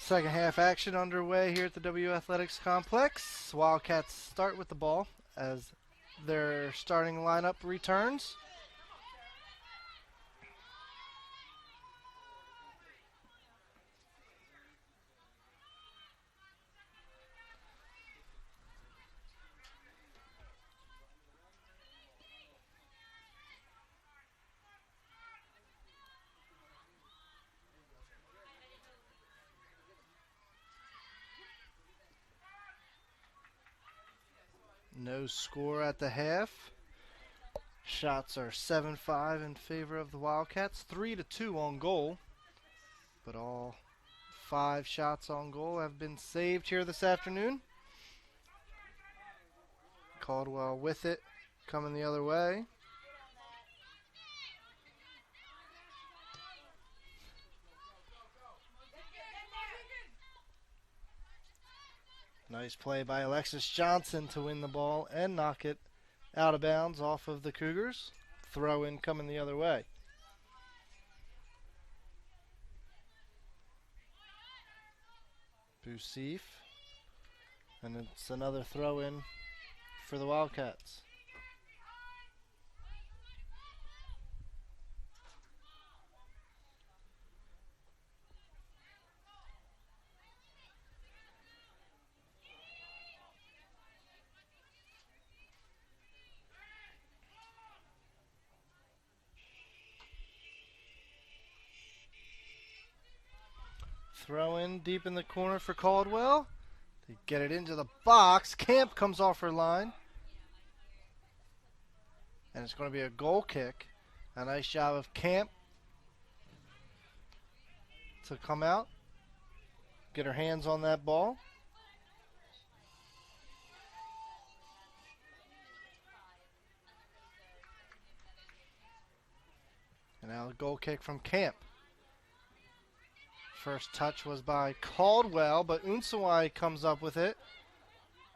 Second half action underway here at the W Athletics Complex. Wildcats start with the ball as their starting lineup returns. No score at the half. Shots are 7-5 in favor of the Wildcats, 3-2 on goal. But all 5 shots on goal have been saved here this afternoon. Caldwell with it, coming the other way. Nice play by Alexis Johnson to win the ball and knock it out of bounds off of the Cougars. Throw in coming the other way. Busif. And it's another throw in for the Wildcats. Throw in deep in the corner for Caldwell. They get it into the box. Camp comes off her line. And it's going to be a goal kick. A nice job of Camp to come out, get her hands on that ball. And now a goal kick from Camp. First touch was by Caldwell, but Unsawai comes up with it.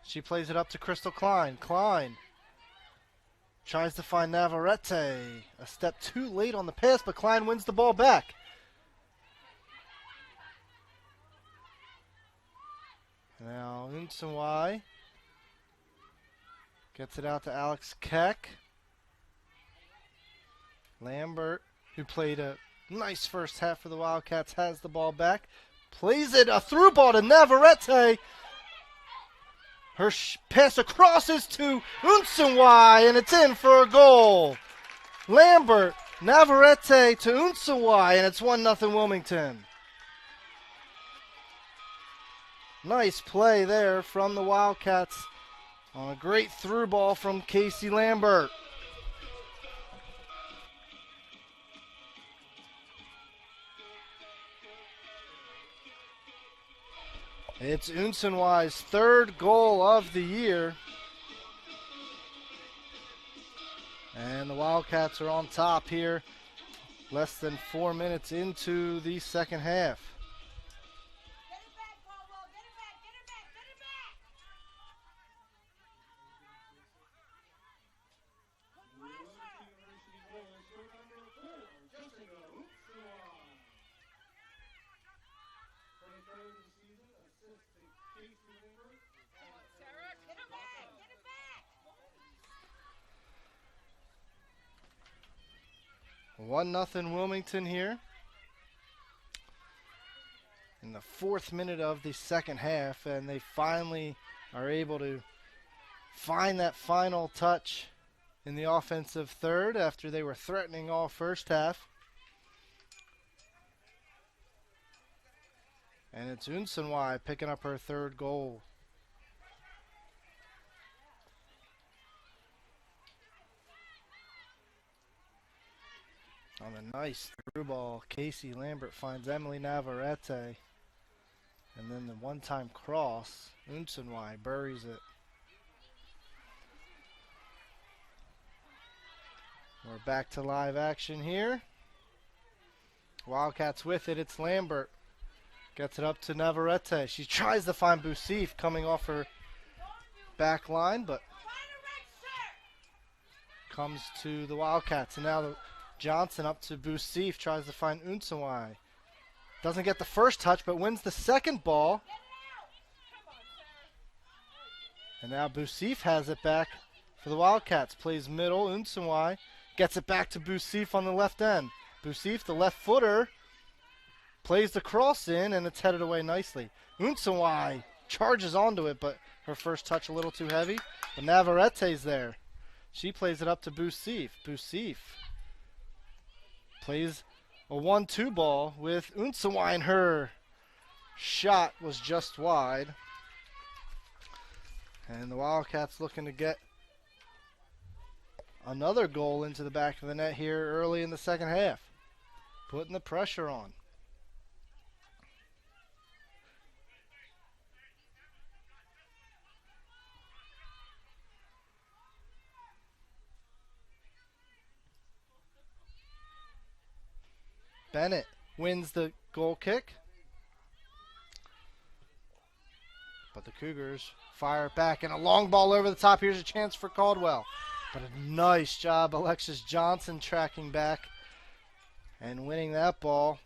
She plays it up to Crystal Klein. Klein tries to find Navarrete. A step too late on the pass, but Klein wins the ball back. Now Unsawai gets it out to Alex Keck. Lambert, who played a nice first half for the Wildcats, has the ball back. Plays it, a through ball to Navarrete. Her pass across is to Unsawai, and it's in for a goal. Lambert, Navarrete to Unsawai, and it's 1-0 Wilmington. Nice play there from the Wildcats on a great through ball from Casey Lambert. It's Unsawai's third goal of the year. And the Wildcats are on top here, less than 4 minutes into the second half. One nothing Wilmington here in the 4th minute of the second half, and they finally are able to find that final touch in the offensive third after they were threatening all first half. And it's Unsawai picking up her third goal. On a nice through ball, Casey Lambert finds Emily Navarrete. And then the one-time cross, Unsawai buries it. We're back to live action here. Wildcats with it, it's Lambert. Gets it up to Navarrete. She tries to find Busif coming off her back line, but comes to the Wildcats. And now Johnson up to Busif, tries to find Unsawai. Doesn't get the first touch, but wins the second ball. And now Bousif has it back for the Wildcats. Plays middle. Unsanwai gets it back to Bousif on the left end. Bousif, the left footer, plays the cross in, and it's headed away nicely. Unsanwai charges onto it, but her first touch a little too heavy. But Navarrete's there. She plays it up to Bousif. Bousif plays a 1-2 ball with Unsanwai, and her shot was just wide. And the Wildcats looking to get another goal into the back of the net here early in the second half. Putting the pressure on. Bennett wins the goal kick. But the Cougars fire it back, and a long ball over the top. Here's a chance for Caldwell. But a nice job, Alexis Johnson tracking back and winning that ball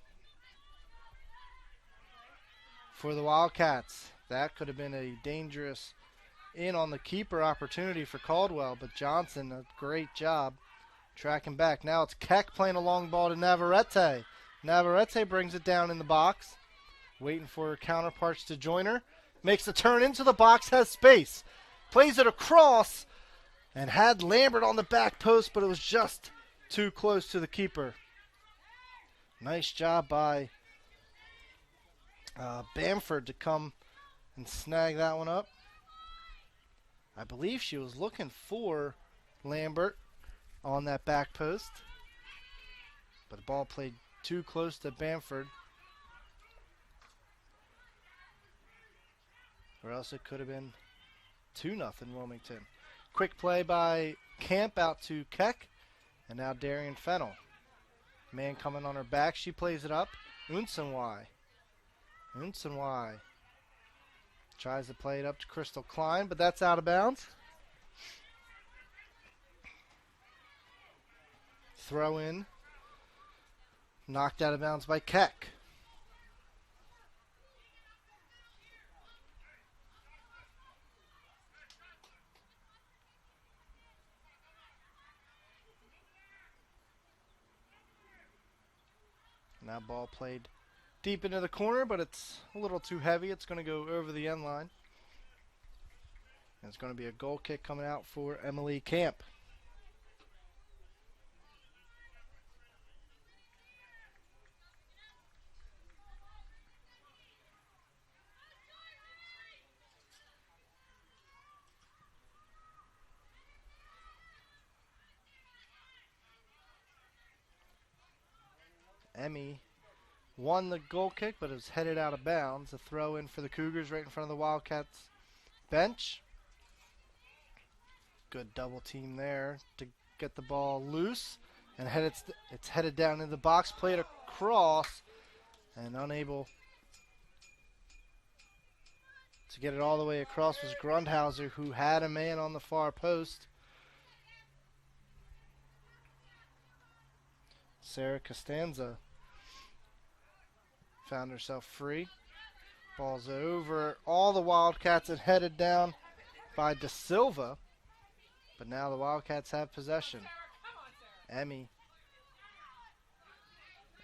for the Wildcats. That could have been a dangerous in on the keeper opportunity for Caldwell, but Johnson, a great job tracking back. Now it's Keck playing a long ball to Navarrete. Navarrete brings it down in the box, waiting for her counterparts to join her. Makes the turn into the box, has space. Plays it across, and had Lambert on the back post, but it was just too close to the keeper. Nice job by Bamford to come and snag that one up. I believe she was looking for Lambert on that back post, but the ball played too close to Bamford, or else it could have been 2-0 Wilmington. Quick play by Camp out to Keck, and now Darian Fennell. Man coming on her back, she plays it up. Unsanwai tries to play it up to Crystal Klein, but that's out of bounds. Throw in. Knocked out of bounds by Keck. Now ball played deep into the corner, but it's a little too heavy. It's going to go over the end line. And it's going to be a goal kick coming out for Emily Camp. Emmy won the goal kick, but it was headed out of bounds. A throw in for the Cougars right in front of the Wildcats bench. Good double team there to get the ball loose, and it's headed down in the box. Played across, and unable to get it all the way across was Grundhauser, who had a man on the far post. Sarah Costanza found herself free. Ball's over all the Wildcats and headed down by Da Silva. But now the Wildcats have possession. Emmy.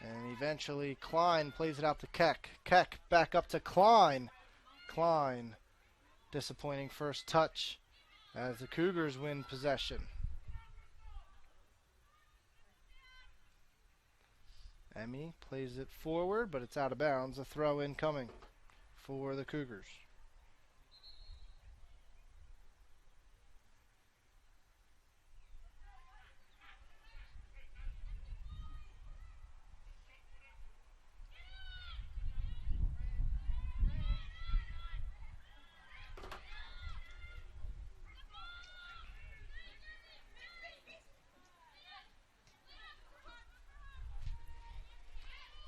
And eventually Klein plays it out to Keck. Keck back up to Klein. Klein. Disappointing first touch as the Cougars win possession. Emmy plays it forward, but it's out of bounds. A throw in coming for the Cougars.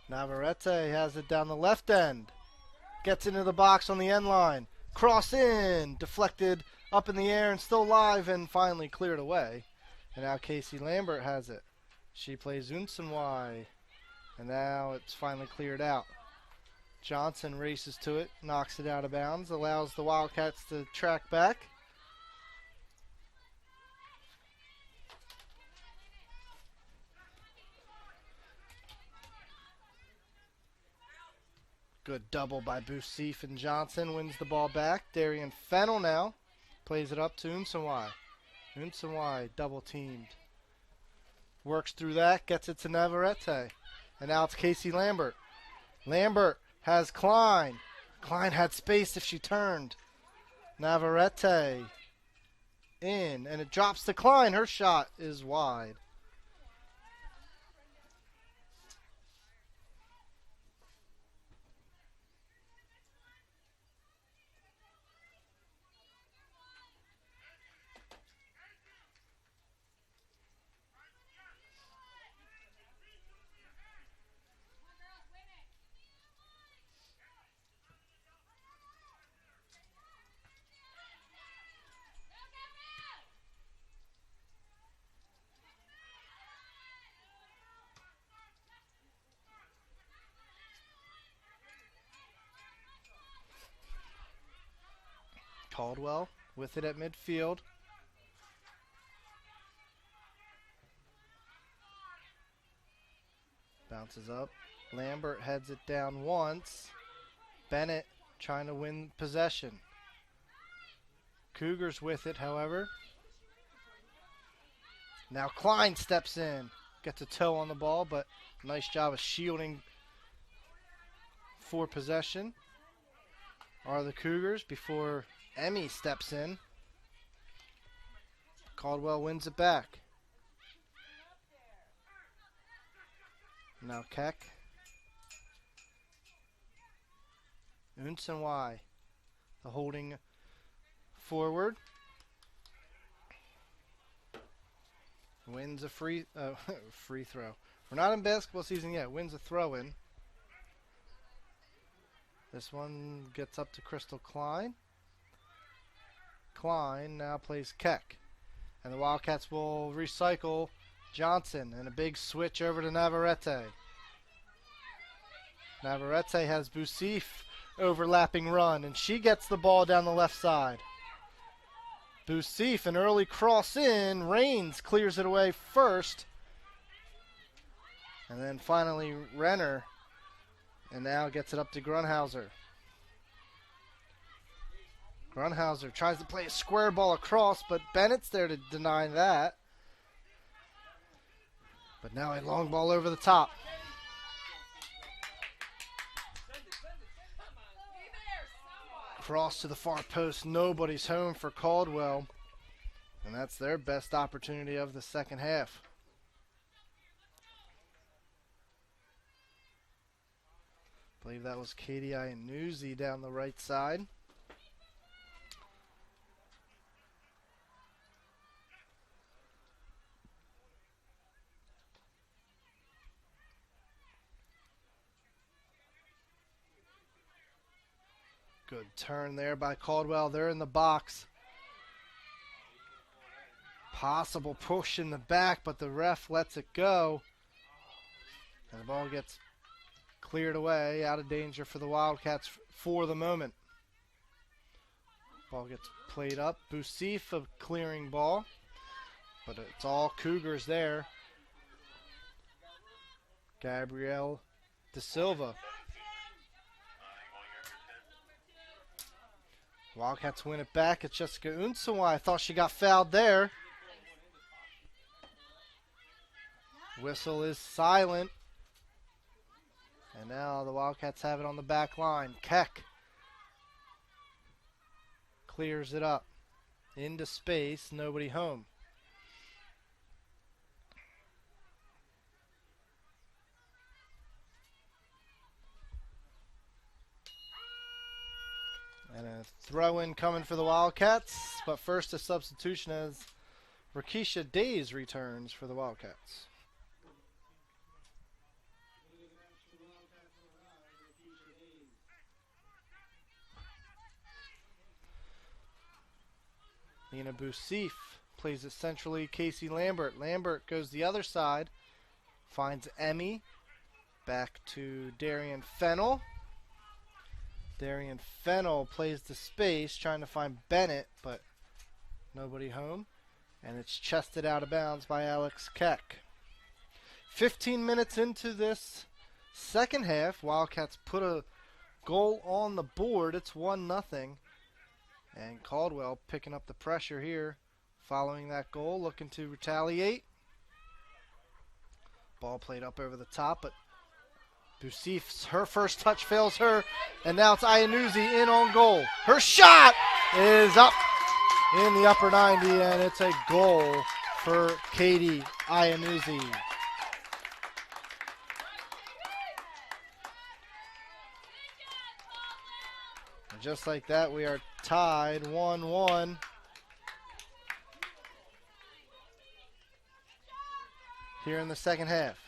Navarrete has it down the left end. Gets into the box on the end line. Cross in. Deflected up in the air and still live and finally cleared away. And now Casey Lambert has it. She plays Unsanwai. And now it's finally cleared out. Johnson races to it, knocks it out of bounds, allows the Wildcats to track back. Good double by Bousif, and Johnson wins the ball back. Darian Fennell now plays it up to Unsanwai. Unsanwai double teamed. Works through that, gets it to Navarrete. And now it's Casey Lambert. Lambert has Klein. Klein had space if she turned. Navarrete in, and it drops to Klein. Her shot is wide. Caldwell with it at midfield. Bounces up. Lambert heads it down once. Bennett trying to win possession. Cougars with it, however. Now Klein steps in. Gets a toe on the ball, but nice job of shielding for possession are the Cougars before Emmy steps in. Caldwell wins it back. Now Keck. Unsanwai, the holding forward. Wins a free throw. We're not in basketball season yet. Wins a throw-in. This one gets up to Crystal Klein. Klein now plays Keck. And the Wildcats will recycle Johnson, and a big switch over to Navarrete. Navarrete has Bousif overlapping run, and she gets the ball down the left side. Bousif, an early cross in. Raines clears it away first. And then finally Renner, and now gets it up to Grunhauser. Grunhauser tries to play a square ball across, but Bennett's there to deny that. But now a long ball over the top. Cross to the far post. Nobody's home for Caldwell. And that's their best opportunity of the second half. I believe that was KDI and Newsy down the right side. Good turn there by Caldwell. They're in the box. Possible push in the back, but the ref lets it go. And the ball gets cleared away, out of danger for the Wildcats for the moment. Ball gets played up. Bousif, a clearing ball, but it's all Cougars there. Gabrielle De Silva. Wildcats win it back. It's Jessica Unsanwai. I thought she got fouled there. Whistle is silent. And now the Wildcats have it on the back line. Keck clears it up. Into space. Nobody home. And a throw-in coming for the Wildcats. But first a substitution as Rakisha Days returns for the Wildcats. Lena Bousif plays it centrally. Casey Lambert. Lambert goes the other side. Finds Emmy. Back to Darian Fennell. Darian Fennell plays the space, trying to find Bennett, but nobody home. And it's chested out of bounds by Alex Keck. 15 minutes into this second half, Wildcats put a goal on the board. It's 1-0. And Caldwell picking up the pressure here following that goal, looking to retaliate. Ball played up over the top, but Busif's, her first touch fails her, and now it's Iannuzzi in on goal. Her shot is up in the upper 90, and it's a goal for Katie Iannuzzi. And just like that, we are tied 1-1. Here in the second half.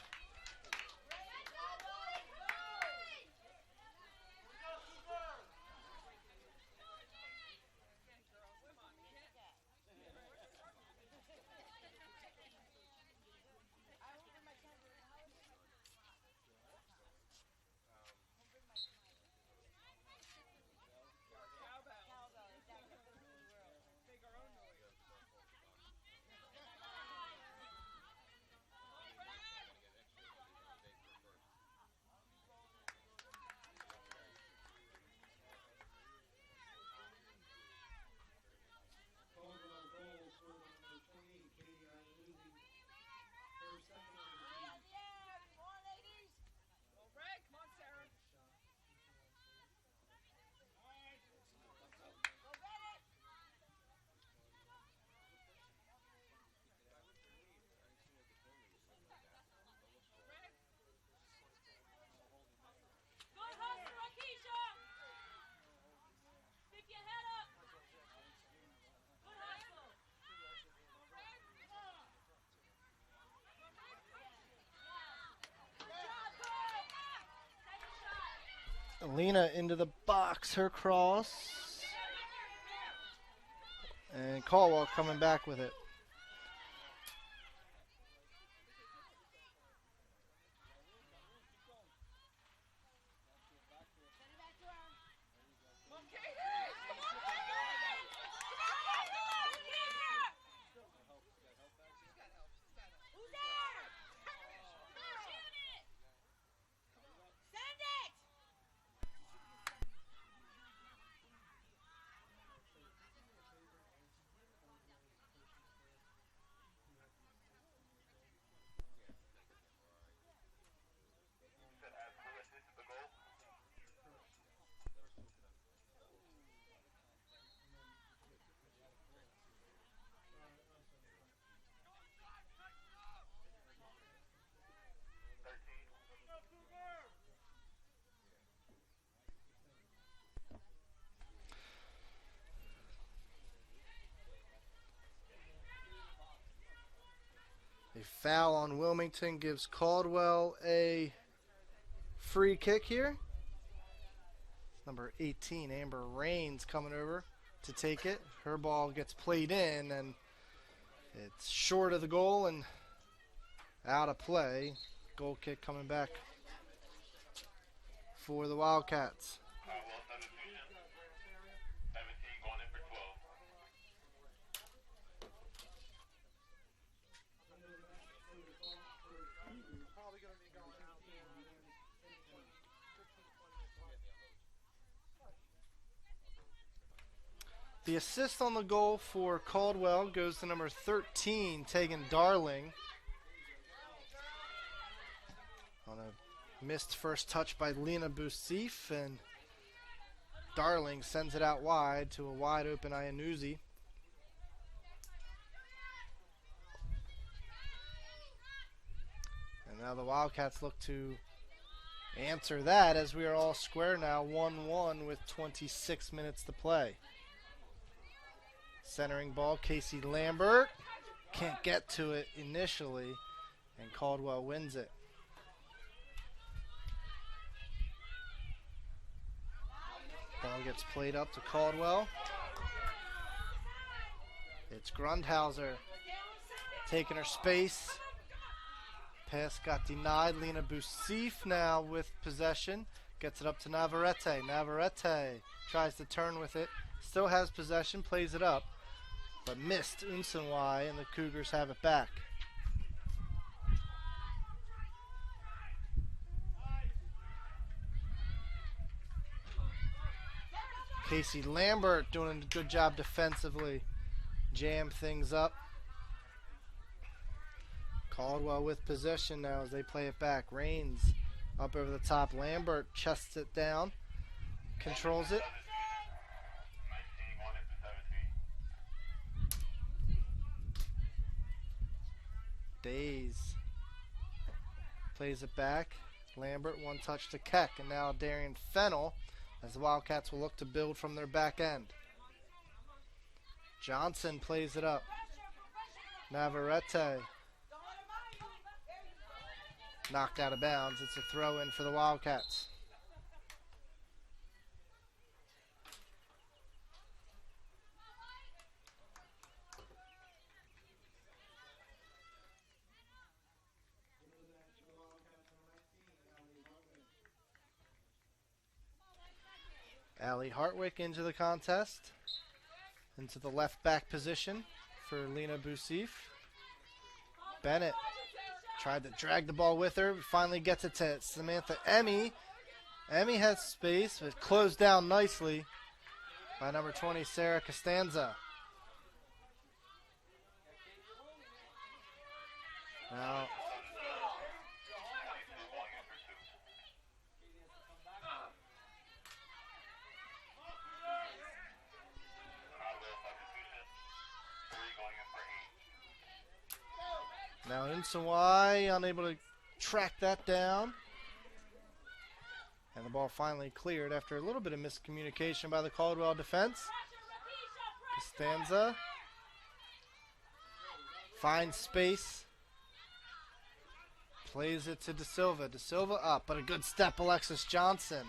Caldwell goal scored by number 28, Katie Iannuzzi. Her second of the season. Lena into the box, her cross. And Caldwell coming back with it. A foul on Wilmington gives Caldwell a free kick here. Number 18, Amber Rains, coming over to take it. Her ball gets played in, and it's short of the goal and out of play. Goal kick coming back for the Wildcats. Caldwell substitution. 17 going in for 12. The assist on the goal for Caldwell goes to number 13, Tegan Darling. On a missed first touch by Lena Busif, and Darling sends it out wide to a wide open Iannuzzi. And now the Wildcats look to answer that, as we are all square now, 1-1 with 26 minutes to play. Centering ball, Casey Lambert can't get to it initially, and Caldwell wins it. Ball gets played up to Caldwell. It's Grundhauser taking her space. Pass got denied. Lena Busif now with possession. Gets it up to Navarrete. Navarrete tries to turn with it. Still has possession, plays it up. But missed Unsenwai, and the Cougars have it back. Casey Lambert doing a good job defensively. Jam things up. Caldwell with possession now as they play it back. Rains up over the top. Lambert chests it down. Controls it. 19 going into 17. Days plays it back. Lambert, one touch to Keck, and now Darian Fennell as the Wildcats will look to build from their back end. Johnson plays it up. Navarrete knocked out of bounds. It's a throw in for the Wildcats. Allie Hartwick into the contest. Into the left back position for Lena Bousif. Bennett tried to drag the ball with her. Finally gets it to Samantha Emmy. Emmy has space, but closed down nicely by number 20, Sarah Costanza. Now Now Insawai unable to track that down. And the ball finally cleared after a little bit of miscommunication by the Caldwell defense. Costanza finds space. Plays it to De Silva. De Silva up, but a good step, Alexis Johnson.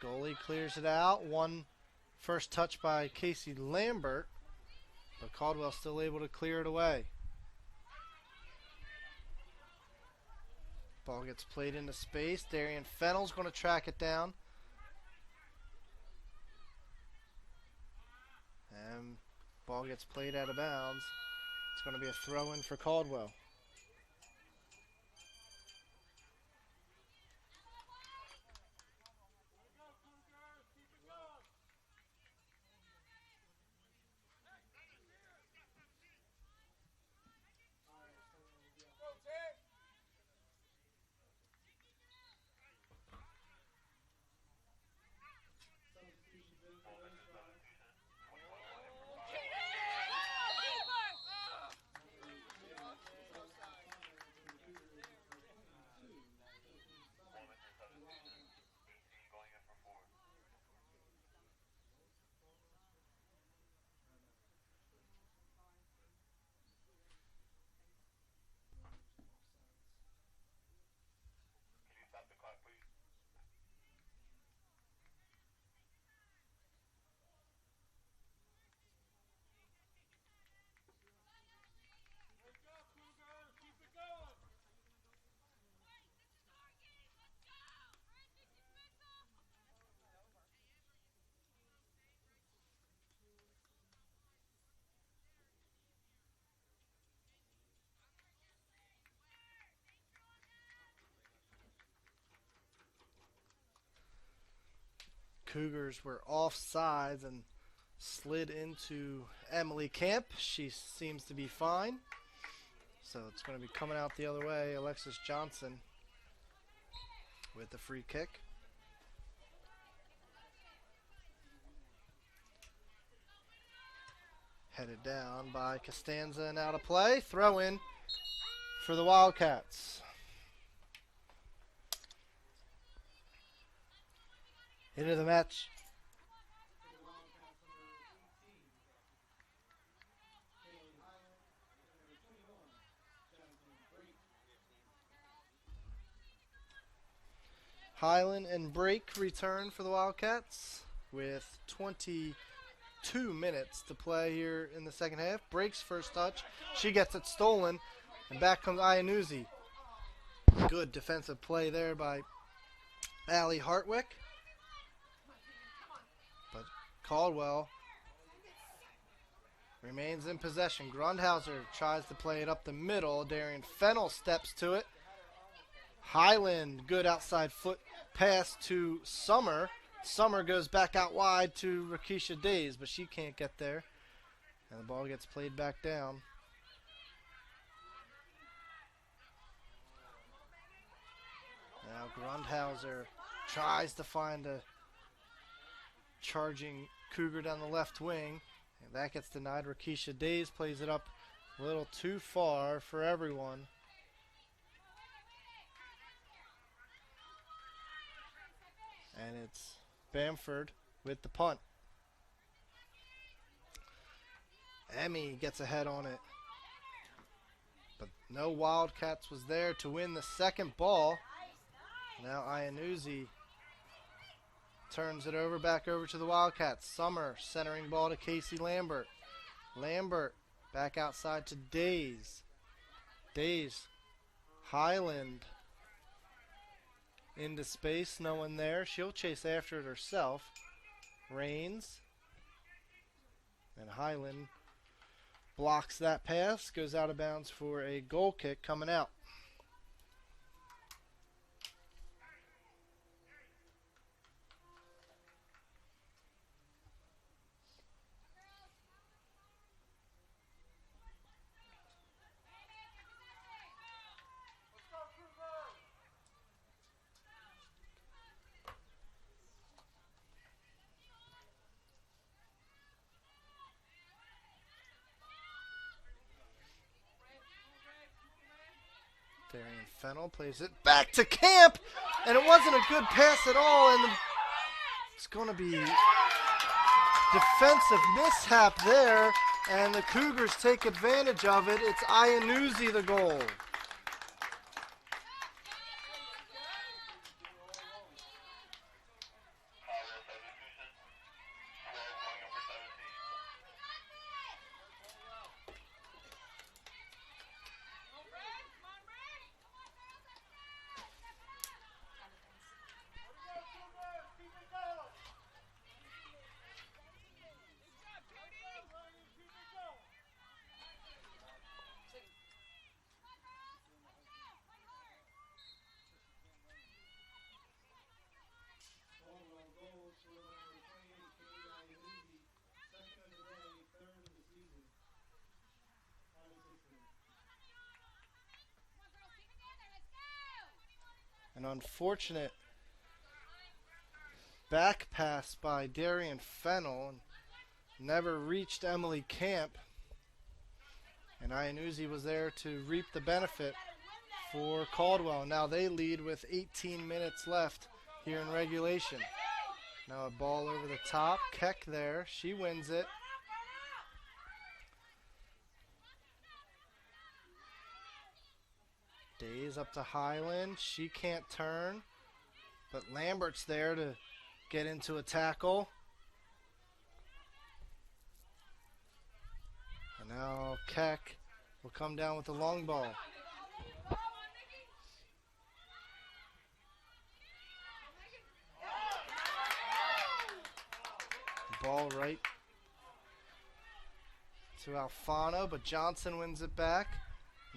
Goalie clears it out. One first touch by Casey Lambert, but Caldwell still able to clear it away. Ball gets played into space. Darian Fennell's going to track it down. And ball gets played out of bounds. It's going to be a throw in for Caldwell. Cougars were offsides and slid into Emily Camp. She seems to be fine. So it's going to be coming out the other way. Alexis Johnson with the free kick. Headed down by Costanza and out of play. Throw in for the Wildcats. Into the match. Highland and Brake return for the Wildcats with 20 2 minutes to play here in the second half. Breaks first touch. She gets it stolen. And back comes Iannuzzi. Good defensive play there by Allie Hartwick. But Caldwell remains in possession. Grundhauser tries to play it up the middle. Darian Fennell steps to it. Highland, good outside foot pass to Summer. Summer goes back out wide to Rakisha Days, but she can't get there. And the ball gets played back down. Now Grundhauser tries to find a charging Cougar down the left wing. And that gets denied. Rakisha Days plays it up a little too far for everyone. And it's Bamford with the punt. Emmy gets ahead on it. But no Wildcats was there to win the second ball. Now Iannuzzi turns it over, back over to the Wildcats. Summer centering ball to Casey Lambert. Lambert back outside to Days. Days. Highland into space, no one there. She'll chase after it herself. Rains. And Highland blocks that pass. Goes out of bounds for a goal kick coming out. Darian Fennell plays it back to Camp, and it wasn't a good pass at all, and it's going to be defensive mishap there, and the Cougars take advantage of it. It's Iannuzzi the goal. An unfortunate back pass by Darian Fennell. Never reached Emily Camp. And Iannuzzi was there to reap the benefit for Caldwell. Now they lead with 18 minutes left here in regulation. Now a ball over the top. Keck there. She wins it. Days up to Highland. She can't turn. But Lambert's there to get into a tackle. And now Keck will come down with the long ball. Ball right to Alfano, but Johnson wins it back.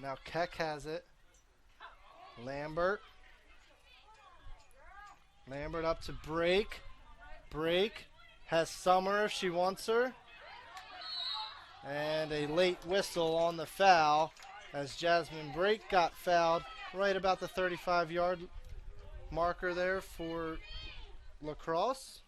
Now Keck has it. Lambert up to Break. Break has Summer if she wants her. And a late whistle on the foul as Jasmine Break got fouled right about the 35-yard marker there for lacrosse.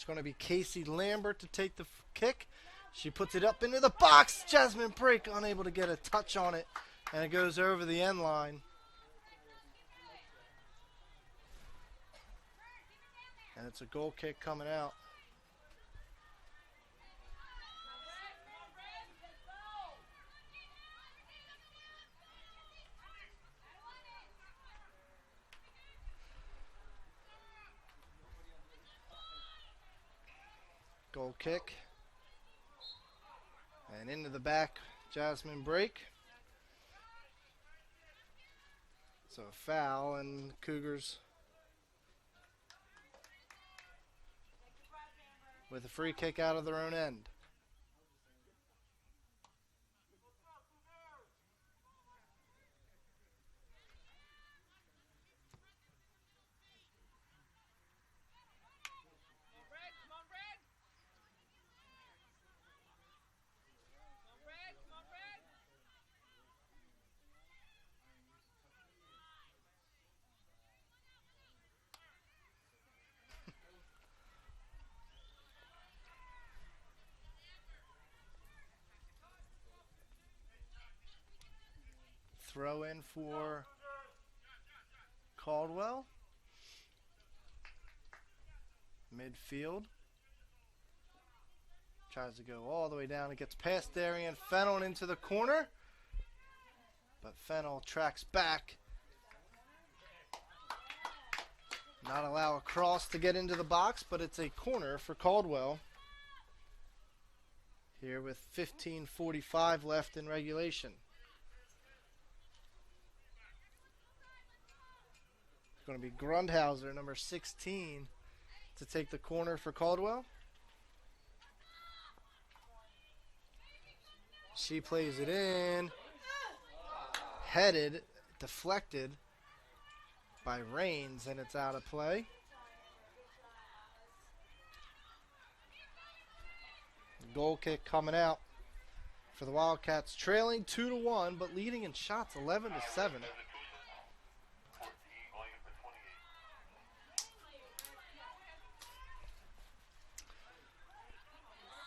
Going to be Casey Lambert to take the kick. She puts it up into the box. Jasmine Break unable to get a touch on it, and it goes over the end line. And it's a goal kick coming out. Goal kick. And into the back, Jasmine break. So a foul, and Cougars with a free kick out of their own end. Throw in for Caldwell. Midfield. Tries to go all the way down. It gets past Darian Fennell and into the corner. But Fennell tracks back. Not allow a cross to get into the box, but it's a corner for Caldwell. Here with 15:45 left in regulation. Going to be Grundhauser, number 16, to take the corner for Caldwell. She plays it in. Headed, deflected by Rains, and it's out of play. Goal kick coming out for the Wildcats, trailing 2-1, but leading in shots 11-7.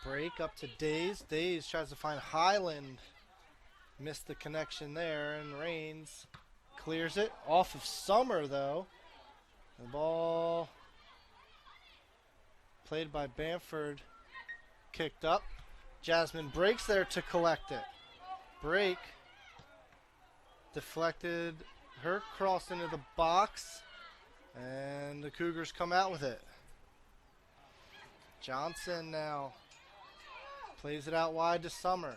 Break up to Days. Days tries to find Highland. Missed the connection there, and Rains clears it. Off of Summer, though. The ball played by Bamford. Kicked up. Jasmine breaks there to collect it. Break. Deflected. Her cross into the box. And the Cougars come out with it. Johnson now plays it out wide to Summer.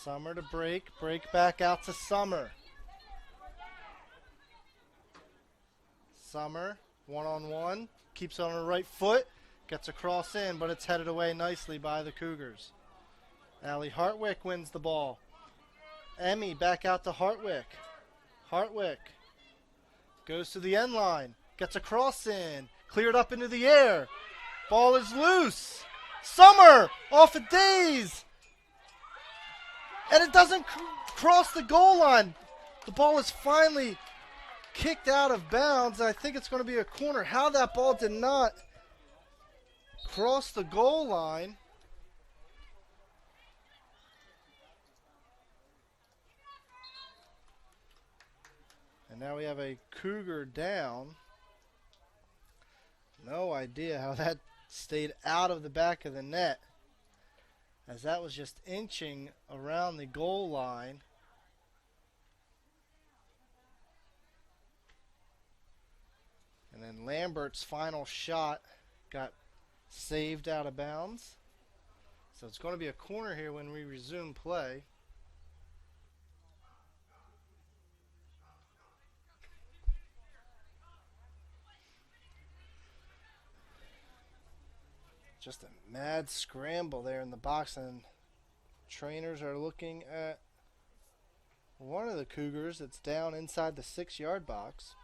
Summer to break. Break back out to Summer. Summer, one-on-one. Keeps it on her right foot. Gets a cross in, but it's headed away nicely by the Cougars. Allie Hartwick wins the ball. Emmy back out to Hartwick. Hartwick goes to the end line. Gets a cross in. Cleared up into the air. Ball is loose. Summer off of Days. And it doesn't cross the goal line. The ball is finally kicked out of bounds. I think it's going to be a corner. How that ball did not cross the goal line. And now we have a Cougar down. No idea how that stayed out of the back of the net, as that was just inching around the goal line. And then Lambert's final shot got saved out of bounds. So it's going to be a corner here when we resume play. Just a mad scramble there in the box, and trainers are looking at one of the Cougars that's down inside the 6-yard box.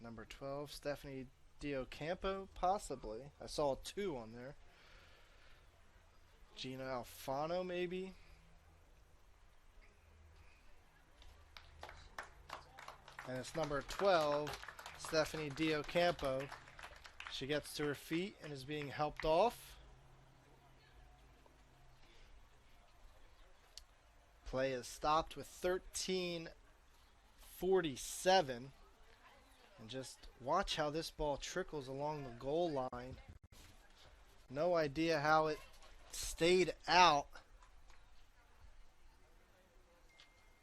Number 12, Stephanie Diocampo, possibly. I saw a 2 on there. Gina Alfano, maybe. And it's number 12, Stephanie Diocampo. She gets to her feet and is being helped off. Play is stopped with 13:47. And just watch how this ball trickles along the goal line. No idea how it stayed out.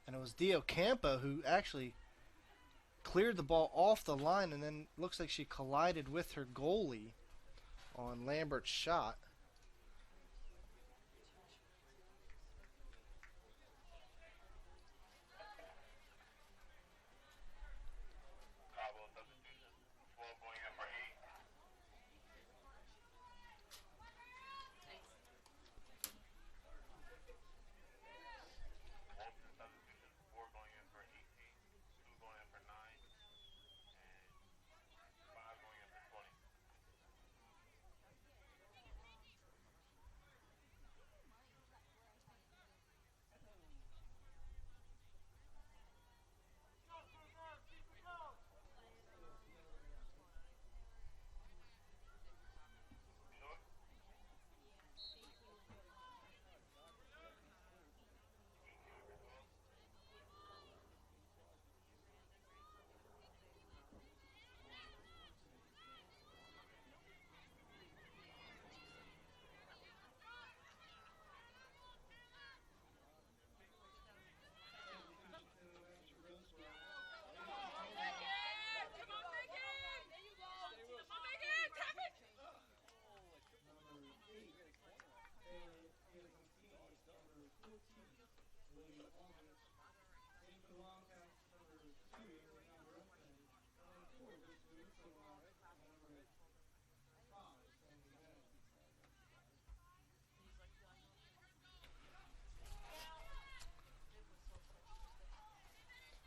And it was Diocampo who actually cleared the ball off the line, and then looks like she collided with her goalie on Lambert's shot. Caldwell substitution. 12 going in for 8. Wilmington substitution. 4 going in for 18. 2 going in for 9. And 5 going in for 20. Sure.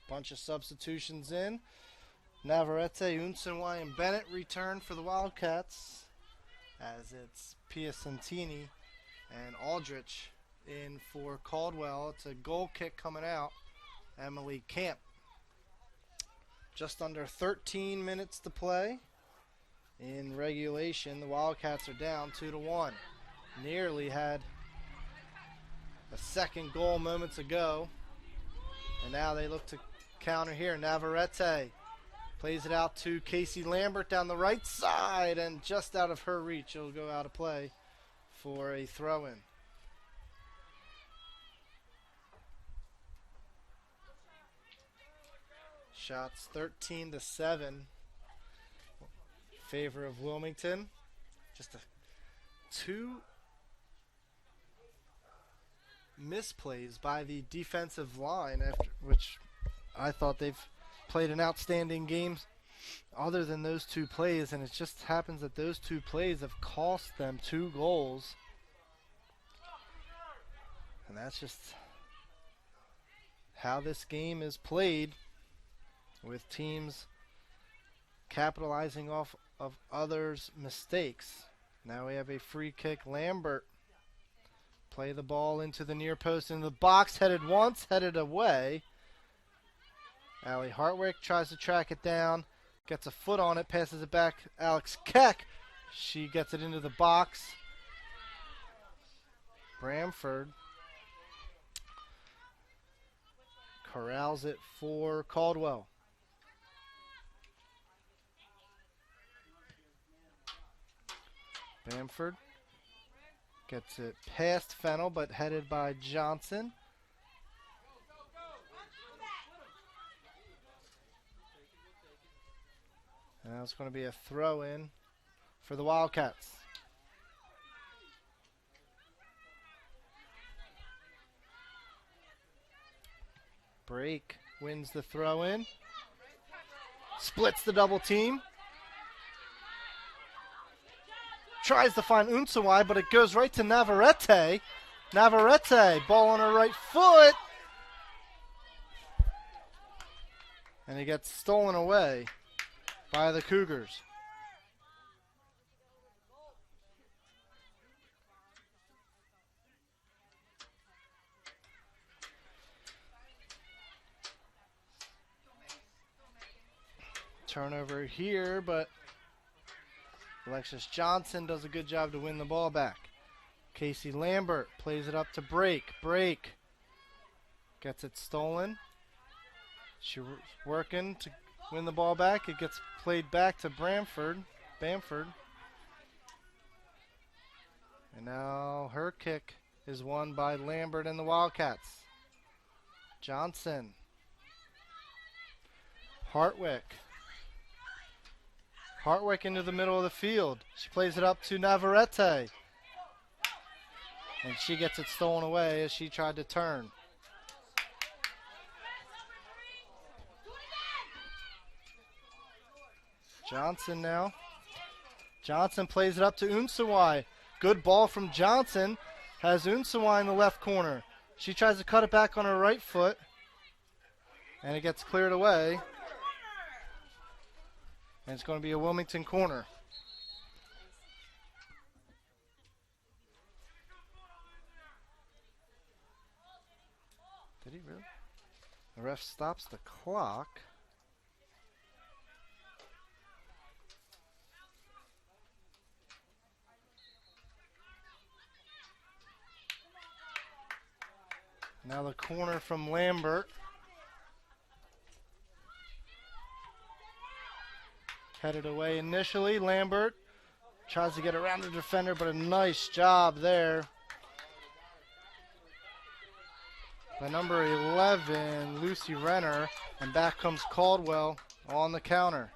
Bunch of substitutions in. Navarrete, Unsenway, and Bennett return for the Wildcats, as it's Piacentini and Aldrich in for Caldwell. It's a goal kick coming out. Emily Camp. Just under 13 minutes to play in regulation. The Wildcats are down 2-1. Nearly had a second goal moments ago, and now they look to counter here. Navarrete plays it out to Casey Lambert down the right side, and just out of her reach, it'll go out of play for a throw-in. Shots 13-7, favor of Wilmington. Just two misplays by the defensive line, after which I thought they've played an outstanding game other than those two plays, and it just happens that those two plays have cost them 2 goals. And that's just how this game is played, with teams capitalizing off of others' mistakes. Now we have a free kick. Lambert play the ball into the near post in the box, headed once, headed away. Allie Hartwick tries to track it down, gets a foot on it, passes it back. Alex Keck, she gets it into the box. Bramford corrals it for Caldwell. Bamford gets it past Fennell, but headed by Johnson. And now it's going to be a throw-in for the Wildcats. Break wins the throw-in. Splits the double team. Tries to find Unsawai, but it goes right to Navarrete. Navarrete, ball on her right foot. And it gets stolen away by the Cougars. Turnover here, but Alexis Johnson does a good job to win the ball back. Casey Lambert plays it up to Break. Break gets it stolen. She's working to win the ball back. It gets played back to Bamford. And now her kick is won by Lambert and the Wildcats. Johnson. Hartwick into the middle of the field. She plays it up to Navarrete. And she gets it stolen away as she tried to turn. Johnson now. Johnson plays it up to Unsawai. Good ball from Johnson. Has Unsawai in the left corner. She tries to cut it back on her right foot. And it gets cleared away. And it's going to be a Wilmington corner. Did he really? The ref stops the clock. Now the corner from Lambert. Headed away initially. Lambert tries to get around the defender, but a nice job there by number 11, Lucy Renner. And back comes Caldwell on the counter.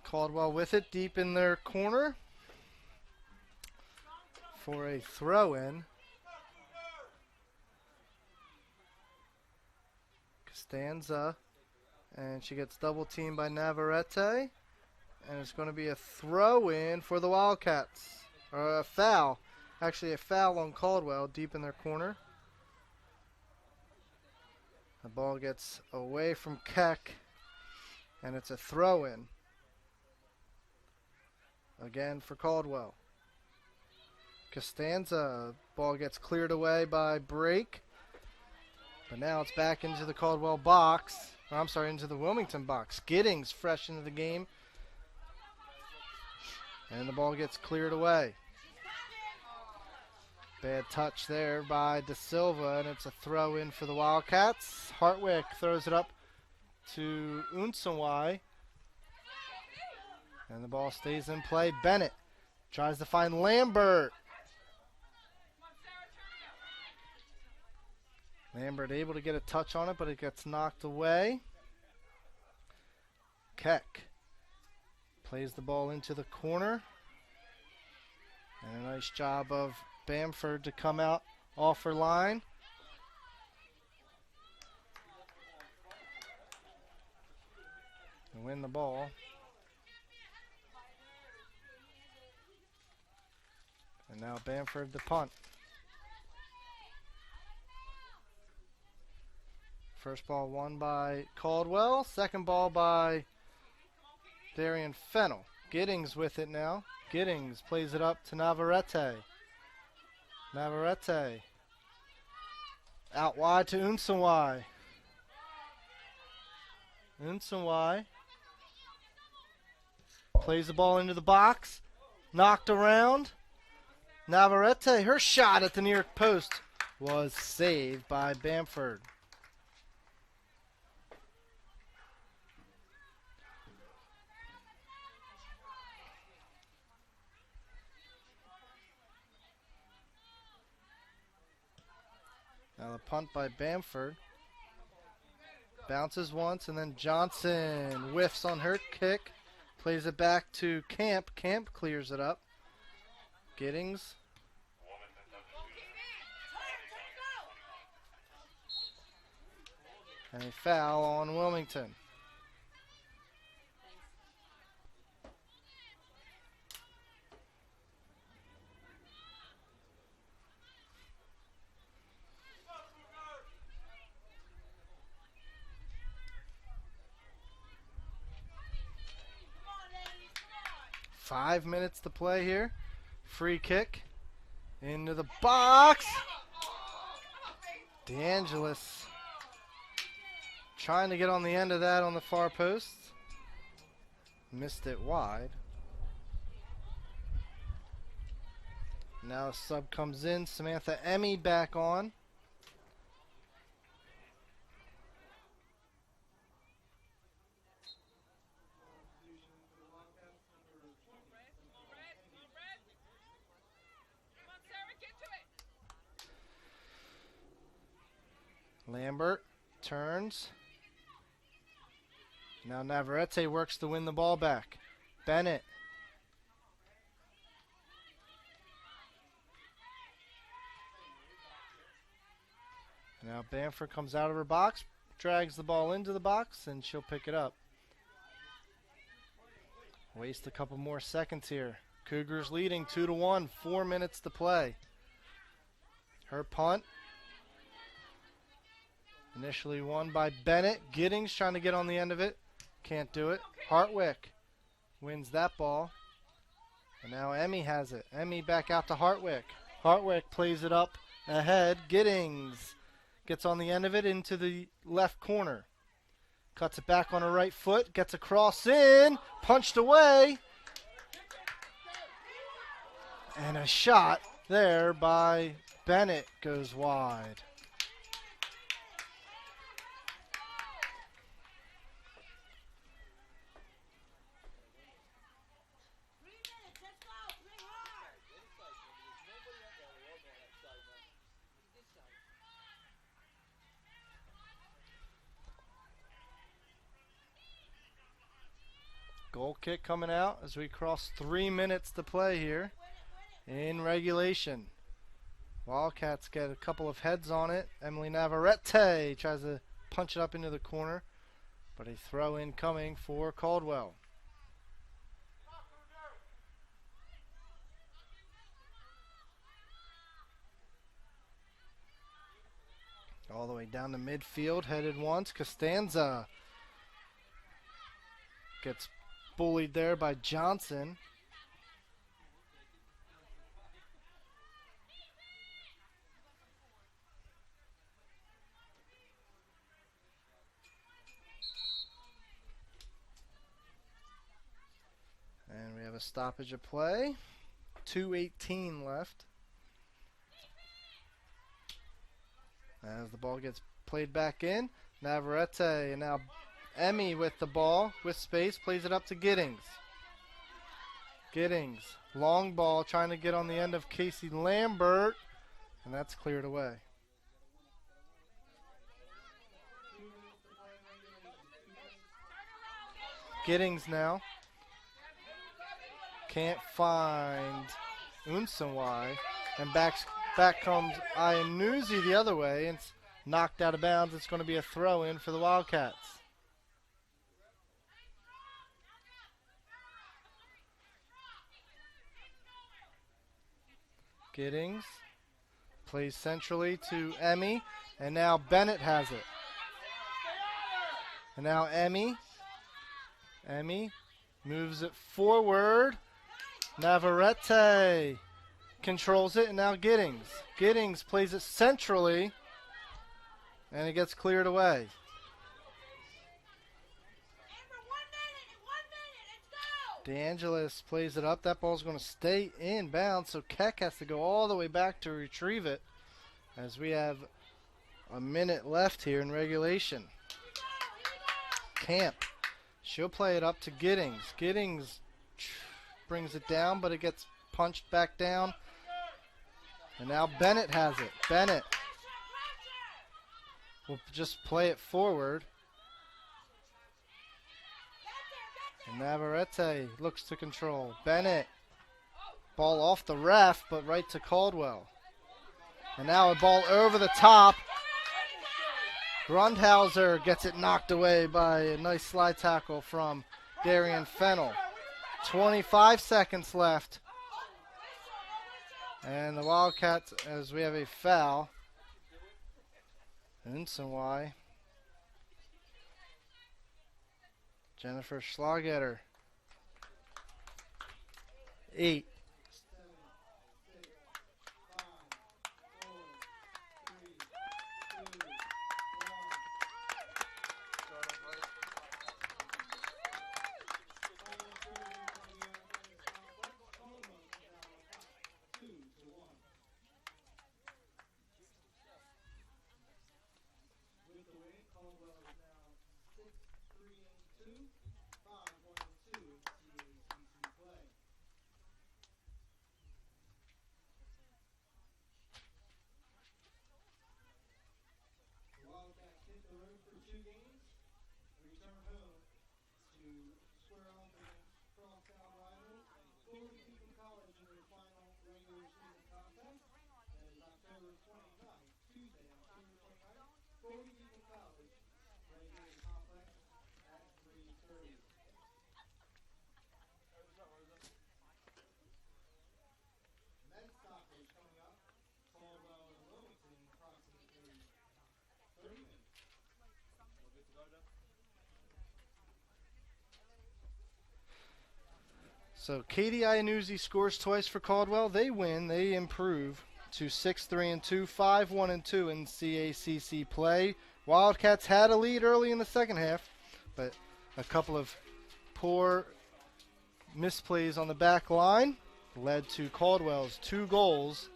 Caldwell with it deep in their corner for a throw-in. Costanza, and she gets double teamed by Navarrete, and it's going to be a throw-in for the Wildcats. Or a foul. Actually a foul on Caldwell deep in their corner. The ball gets away from Keck, and it's a throw-in. Again for Caldwell. Costanza, ball gets cleared away by Brake. But now it's back into the Caldwell box. Or I'm sorry, into the Wilmington box. Giddings fresh into the game. And the ball gets cleared away. Bad touch there by De Silva, and it's a throw in for the Wildcats. Hartwick throws it up to Unsawai. And the ball stays in play. Bennett tries to find Lambert. Lambert able to get a touch on it, but it gets knocked away. Keck plays the ball into the corner. And a nice job of Bamford to come out off her line. And win the ball. And now Bamford the punt. First ball won by Caldwell. Second ball by Darian Fennell. Giddings with it now. Giddings plays it up to Navarrete. Navarrete. Out wide to Unsawai. Unsawai. Plays the ball into the box. Knocked around. Navarrete, her shot at the near post was saved by Bamford. Now the punt by Bamford. Bounces once, and then Johnson whiffs on her kick. Plays it back to Camp. Camp clears it up. Giddings And a foul on Wilmington. Come on, 5 minutes to play here. Free kick into the box. DeAngelis trying to get on the end of that on the far post. Missed it wide. Now a sub comes in. Samantha Emmy back on. Lambert turns. Now Navarrete works to win the ball back. Bennett. Now Bamford comes out of her box, drags the ball into the box, and she'll pick it up. Waste a couple more seconds here. Cougars leading 2-1, 4 minutes to play. Her punt. Initially won by Bennett. Giddings trying to get on the end of it. Can't do it. Hartwick wins that ball. And now Emmy has it. Emmy back out to Hartwick. Hartwick plays it up ahead. Giddings gets on the end of it into the left corner. Cuts it back on her right foot. Gets a cross in. Punched away. And a shot there by Bennett goes wide. Goal kick coming out as we cross 3 minutes to play here in regulation. Wildcats get a couple of heads on it. Emily Navarrete tries to punch it up into the corner, but a throw in coming for Caldwell. All the way down to midfield, headed once. Costanza gets bullied there by Johnson. And we have a stoppage of play. 2:18 left. As the ball gets played back in, Navarrete and now Emmy with the ball, with space, plays it up to Giddings. Giddings, long ball, trying to get on the end of Casey Lambert, and that's cleared away. Giddings now. Can't find Unsanwai, and back comes Ianuzi the other way, and it's knocked out of bounds. It's going to be a throw in for the Wildcats. Giddings plays centrally to Emmy, and now Bennett has it. And now Emmy moves it forward. Navarrete controls it, and now Giddings. Giddings plays it centrally, and it gets cleared away. DeAngelis plays it up. That ball's going to stay in bounds, so Keck has to go all the way back to retrieve it as we have a minute left here in regulation. Camp. She'll play it up to Giddings. Giddings brings it down, but it gets punched back down. And now Bennett has it. Bennett will just play it forward. And Navarrete looks to control. Bennett. Ball off the ref, but right to Caldwell. And now a ball over the top. Grundhauser gets it knocked away by a nice slide tackle from Darian Fennell. 25 seconds left. And the Wildcats, as we have a foul. Unsenwai. Jennifer Schlagetter. 8. So Katie Iannuzzi scores twice for Caldwell. They win. They improve to 6-3-2, 5-1-2 in CACC play. Wildcats had a lead early in the second half, but a couple of poor misplays on the back line led to Caldwell's 2 goals.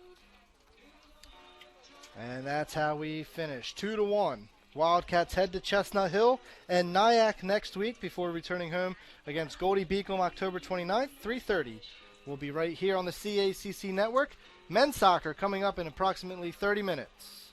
And that's how we finish. 2-1. Wildcats head to Chestnut Hill and Nyack next week before returning home against Goldie Beacom October 29th, 3:30. We'll be right here on the CACC network. Men's soccer coming up in approximately 30 minutes.